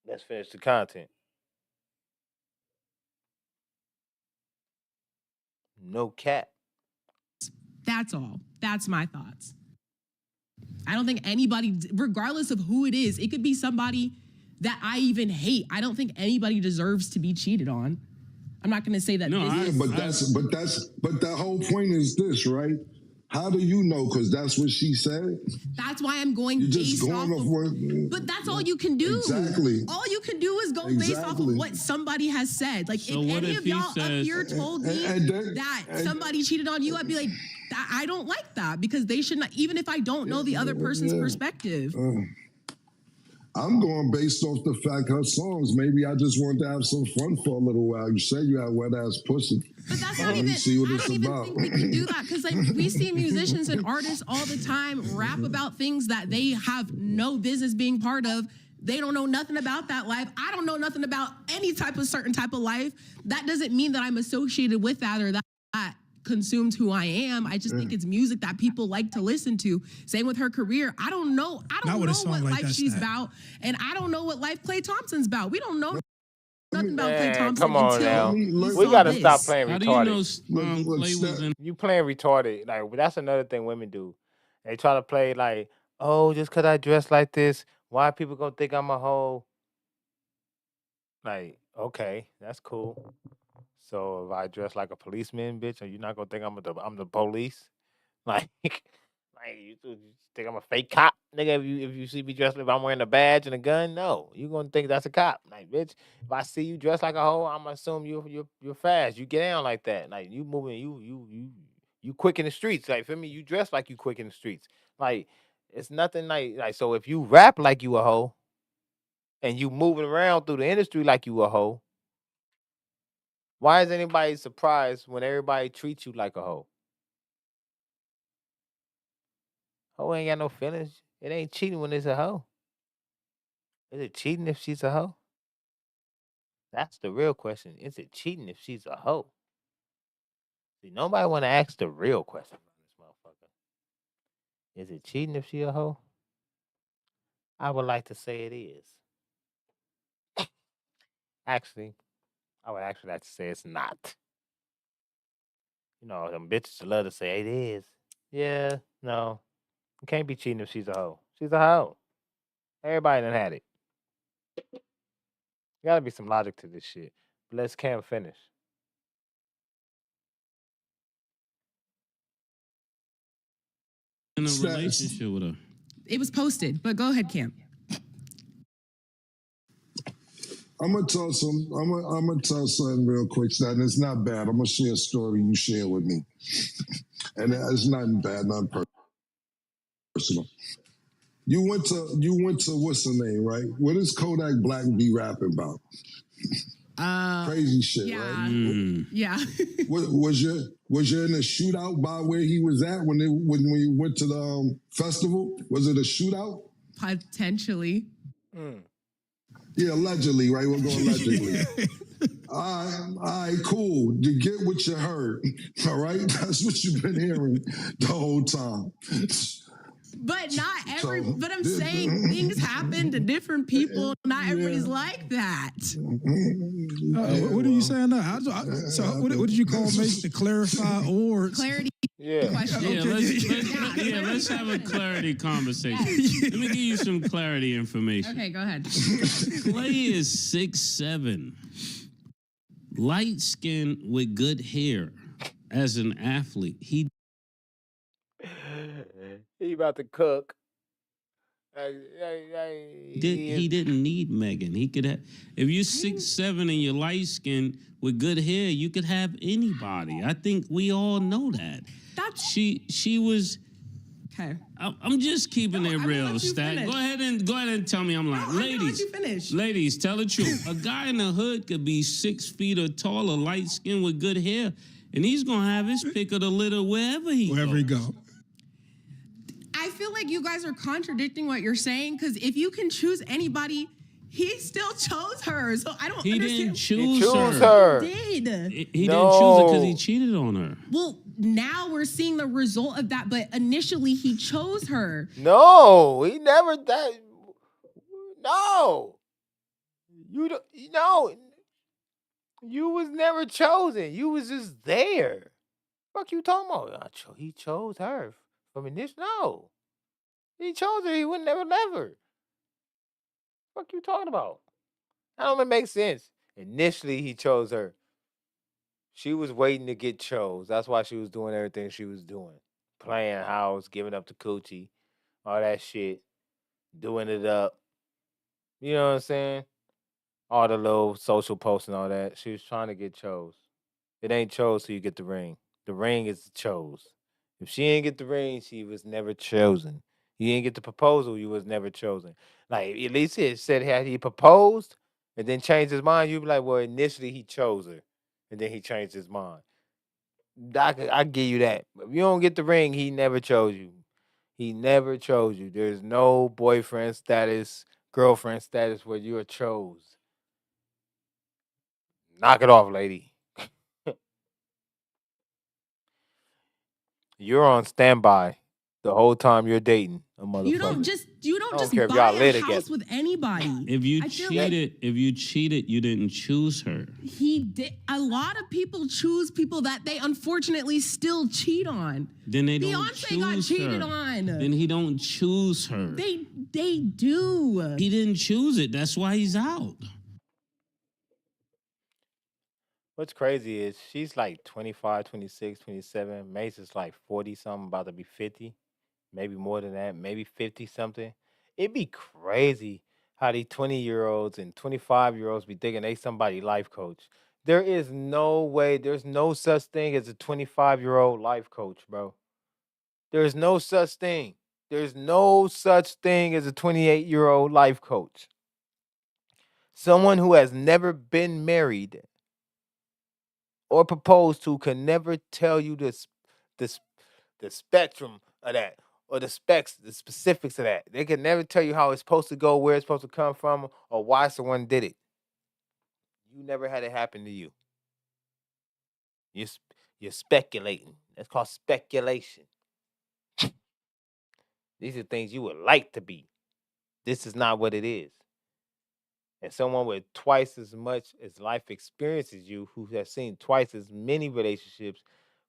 Let's finish the content. No cap. That's all. That's my thoughts. I don't think anybody, regardless of who it is, it could be somebody that I even hate. I don't think anybody deserves to be cheated on. I'm not going to say that. No, but the whole point is this, right? How do you know? Because that's what she said. That's why I'm going based off of. But that's all you can do. Exactly. All you can do is go based off of what somebody has said. Like, so if any of y'all up here told me that somebody cheated on you, I'd be like, I don't like that, because they should not, even if I don't know the other person's perspective. I'm going based off the fact her songs. Maybe I just wanted to have some fun for a little while. You said you had wet ass pussy. But that's not even. I don't even think we can do that, because like we see musicians and artists all the time rap about things that they have no business being part of. They don't know nothing about that life. I don't know nothing about any type of certain type of life. That doesn't mean that I'm associated with that or that consumes who I am. I just think it's music that people like to listen to. Same with her career. I don't know what life she's about, and I don't know what life Klay Thomps's about. We don't know nothing about Klay Thompson. Come on now. We gotta stop playing retarded. You playing retarded. Like, that's another thing women do. They try to play like, oh, just cause I dress like this, why people gonna think I'm a hoe? Like, okay, that's cool. So if I dress like a policeman, bitch, are you not gonna think I'm the police? Like you think I'm a fake cop, nigga? If you see me dressed, if I'm wearing a badge and a gun, no, you gonna think that's a cop. Like, bitch, if I see you dressed like a hoe, I'm gonna assume you're fast. You get down like that. Like, you moving, you quick in the streets. Like, for me, you dress like you quick in the streets. Like, it's nothing like so. If you rap like you a hoe, and you moving around through the industry like you a hoe, why is anybody surprised when everybody treats you like a hoe? Hoe ain't got no feelings. It ain't cheating when it's a hoe. Is it cheating if she's a hoe? That's the real question. Is it cheating if she's a hoe? See, nobody want to ask the real question on this motherfucker. Is it cheating if she a hoe? I would like to say it is. Actually, I would actually like to say it's not. You know, them bitches love to say it is. Yeah, no. You can't be cheating if she's a hoe. She's a hoe. Everybody done had it. Gotta be some logic to this shit. But let's Cam finish. In a relationship with her. It was posted, but go ahead, Cam. I'm gonna tell something real quick, Stat, and it's not bad. I'm gonna share a story you share with me. and it's nothing bad, nothing personal. You went to what's the name, right? What is Kodak Black be rapping about? Crazy shit, right? Yeah. Was you in a shootout by where he was at when you went to the festival? Was it a shootout? Potentially. Yeah, allegedly, right? We'll go allegedly. All right, cool. You get what you heard, all right? That's what you've been hearing the whole time. But but I'm saying things happen to different people. Not everybody's like that. What are you saying now? So what did you call me to clarify or clarity? Question. Let's have a clarity conversation. Let me give you some clarity information. Okay, go ahead. Klay is 6'7", light skin with good hair. As an athlete, he about to cook. He didn't need Megan. He could have. If you're 6'7" and you're light skinned with good hair, you could have anybody. I think we all know that. She was. Okay. I'm just keeping it real, Stat. Go ahead and tell me I'm lying. Ladies, tell the truth. A guy in the hood could be 6 feet or taller, light skinned with good hair, and he's gonna have his pick of the litter wherever he go. I feel like you guys are contradicting what you're saying, because if you can choose anybody, he still chose her. So I don't understand. He didn't choose her. He did. He didn't choose her because he cheated on her. Well, now we're seeing the result of that, but initially he chose her. No, he never that. No. You was never chosen. You was just there. Fuck you talking about? He chose her. From initial, no. He chose her. He would never left her. Fuck you talking about? That don't make sense. Initially, he chose her. She was waiting to get chose. That's why she was doing everything she was doing. Playing house, giving up the coochie, all that shit. Doing it up. You know what I'm saying? All the little social posts and all that. She was trying to get chose. It ain't chose till you get the ring. The ring is chose. If she ain't get the ring, she was never chosen. You ain't get the proposal, you was never chosen. Like, at least it said had he proposed and then changed his mind, you'd be like, well, initially he chose her. And then he changed his mind. I give you that. If you don't get the ring, he never chose you. He never chose you. There's no boyfriend status, girlfriend status where you are chose. Knock it off, lady. You're on standby the whole time you're dating a motherfucker. You don't just care if buy y'all lit a house together. with anybody. If you cheated, you didn't choose her. He did. A lot of people choose people that they unfortunately still cheat on. Then they don't Beyonce choose got cheated her. on. Then he don't choose her. They do. He didn't choose it. That's why he's out. What's crazy is she's like 25, 26, 27. Mace is like 40-something, about to be 50. Maybe more than that, maybe 50-something. It'd be crazy how these 20-year-olds and 25-year-olds be thinking they somebody life coach. There is no way, there's no such thing as a 25-year-old life coach, bro. There's no such thing. There's no such thing as a 28-year-old life coach. Someone who has never been married or proposed to can never tell you the spectrum of that or the specifics of that. They can never tell you how it's supposed to go, where it's supposed to come from, or why someone did it. You never had it happen to you. You're speculating. That's called speculation. These are things you would like to be. This is not what it is. And someone with twice as much as life experience as you, who has seen twice as many relationships,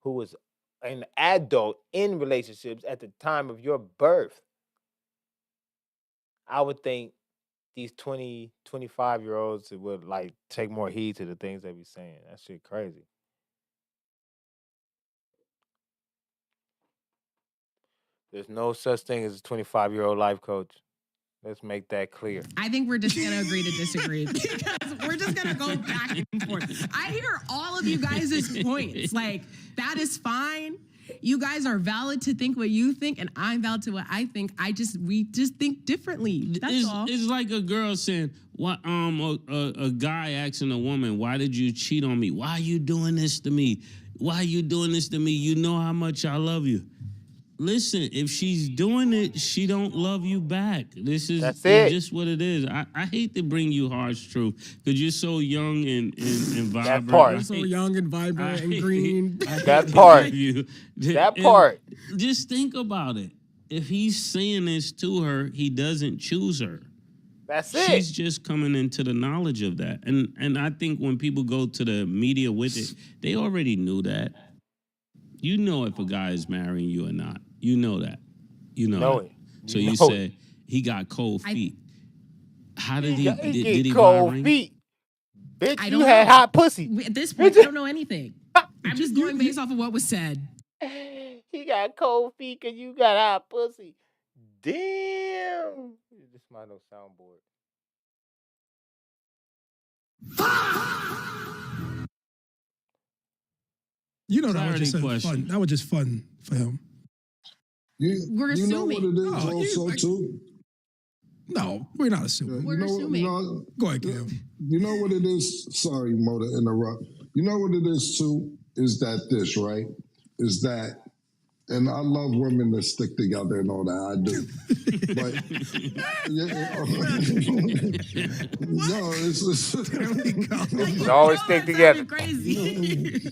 who was an adult in relationships at the time of your birth, I would think these 20, 25-year-olds would like take more heed to the things they be saying. That shit crazy. There's no such thing as a 25-year-old life coach. Let's make that clear. I think we're just going to agree to disagree because we're just going to go back and forth. I hear all of you guys' points. Like, that is fine. You guys are valid to think what you think, and I'm valid to what I think. We just think differently. That's all. It's like a girl saying, "What?" A guy asking a woman, "Why did you cheat on me? Why are you doing this to me? Why are you doing this to me? You know how much I love you." Listen, if she's doing it, she don't love you back. That's just what it is. I hate to bring you harsh truth because you're so young and vibrant. That part. You're so young and vibrant and green. That part. That part. Just think about it. If he's saying this to her, he doesn't choose her. That's it. She's just coming into the knowledge of that. And I think when people go to the media with it, they already knew that. You know if a guy is marrying you or not. You know that. You know it. So you say he got cold feet. How did he did he cold vibrate? feet? Bitch, I you don't had know. hot pussy. At this point, I don't know anything. I'm just going based off of what was said. He got cold feet because you got hot pussy. Damn. This is my no soundboard. You know that was just fun. That was just fun for him. We're you know assuming. what it is also, too? No, we're not assuming. We're assuming. Go ahead, Cam. You know what it is? Sorry, Mo, to interrupt. You know what it is, too? Is that this, right? Is that, and I love women that stick together and all that. I do. But, no, They always stick together. Crazy.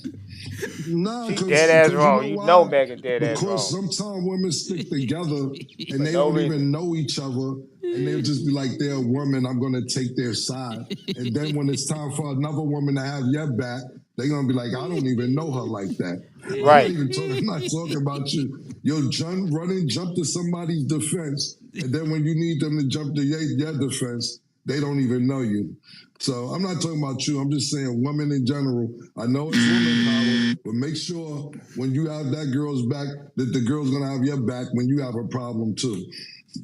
No, she dead ass wrong. You know Megan dead ass wrong. Because sometimes women stick together and they don't even know each other, and they'll just be like, they're a woman, I'm gonna take their side. And then when it's time for another woman to have your back, they're gonna be like, I don't even know her like that. Right. I'm not talking about you. You'll jump to somebody's defense, and then when you need them to jump to your defense, they don't even know you. So I'm not talking about you. I'm just saying women in general. I know it's woman power, but make sure when you have that girl's back, that the girl's gonna have your back when you have a problem too.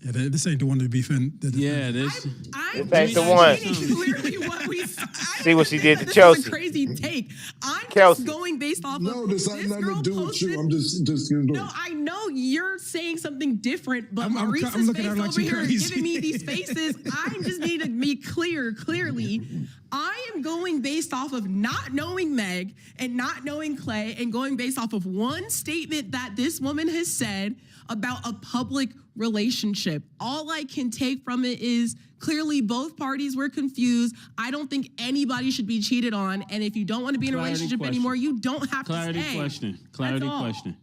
Yeah, this ain't the one to be fin. Yeah, this ain't the one. Clearly what we see what she did to this Chelsea. is a crazy take. I'm Kelsey. just going based off No, of this has nothing to do with you. I'm just No, I know you're saying something different, but I'm Maurice's looking face at her like over she here crazy. giving me these faces. I just need to be clearly. I am going based off of not knowing Meg and not knowing Klay and going based off of one statement that this woman has said about a public relationship. All I can take from it is clearly both parties were confused. I don't think anybody should be cheated on. And if you don't want to be in a relationship anymore, you don't have to stay. Clarity question.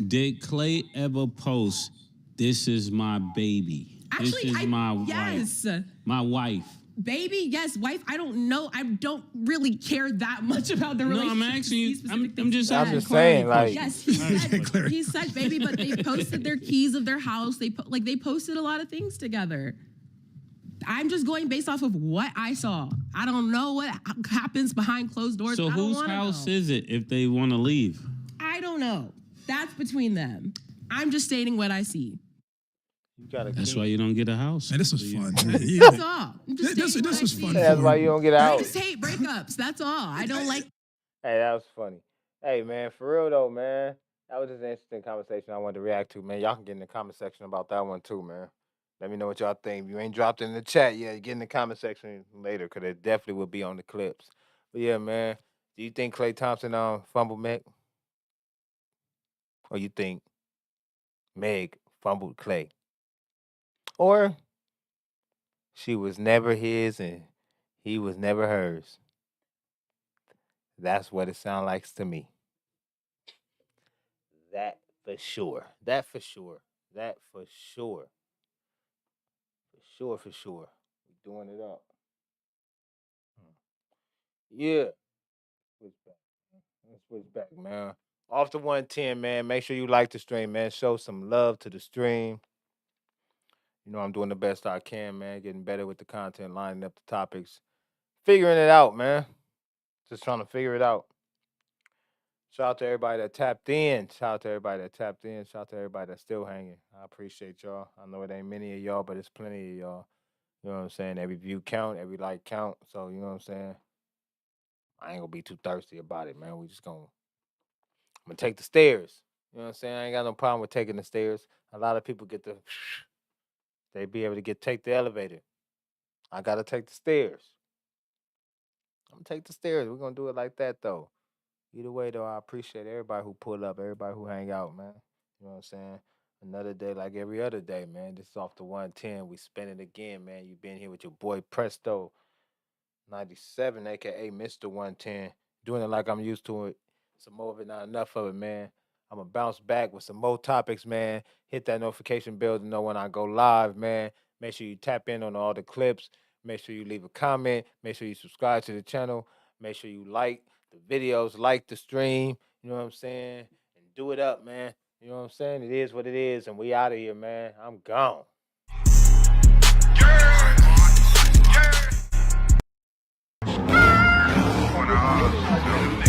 Did Klay ever post, "This is my baby"? Actually, this is my yes. wife. My wife. Baby, yes. Wife, I don't know. I don't really care that much about the relationship. No, I'm asking you. I'm just saying, like, yes, he said baby, but they posted their keys of their house. They posted a lot of things together. I'm just going based off of what I saw. I don't know what happens behind closed doors. So whose house is it if they want to leave? I don't know. That's between them. I'm just stating what I see. That's why you don't get a house. Man, this was fun. That's all. This was fun. That's why you don't get a I house. just hate breakups. That's all. I don't like. Hey, that was funny. Hey, man, for real though, man. That was just an interesting conversation I wanted to react to, man. Y'all can get in the comment section about that one too, man. Let me know what y'all think. If you ain't dropped it in the chat yet, get in the comment section later, because it definitely will be on the clips. But yeah, man, do you think Klay Thompson fumbled Meg? Or you think Meg fumbled Klay? Or she was never his and he was never hers? That's what it sounds like to me. That for sure. That for sure. That for sure. For sure. We're doing it up. Yeah. Let's switch back, man. Off the 110, man. Make sure you like the stream, man. Show some love to the stream. You know I'm doing the best I can, man. Getting better with the content, lining up the topics. Figuring it out, man. Just trying to figure it out. Shout out to everybody that tapped in. Shout out to everybody that tapped in. Shout out to everybody that's still hanging. I appreciate y'all. I know it ain't many of y'all, but it's plenty of y'all. You know what I'm saying? Every view count, every like count. So, you know what I'm saying? I ain't gonna be too thirsty about it, man. I'm gonna take the stairs. You know what I'm saying? I ain't got no problem with taking the stairs. A lot of people get the, they be able to take the elevator. I gotta take the stairs. I'm gonna take the stairs. We're gonna do it like that though. Either way though, I appreciate everybody who pull up, everybody who hang out, man. You know what I'm saying? Another day like every other day, man. This is off the 110. We spin it again, man. You been here with your boy Presto 97, aka Mr. 110. Doing it like I'm used to it. Some more of it, not enough of it, man. I'm gonna bounce back with some more topics, man. Hit that notification bell to know when I go live, man. Make sure you tap in on all the clips. Make sure you leave a comment. Make sure you subscribe to the channel. Make sure you like the videos, like the stream. You know what I'm saying? And do it up, man. You know what I'm saying? It is what it is, and we out of here, man. I'm gone. Yeah.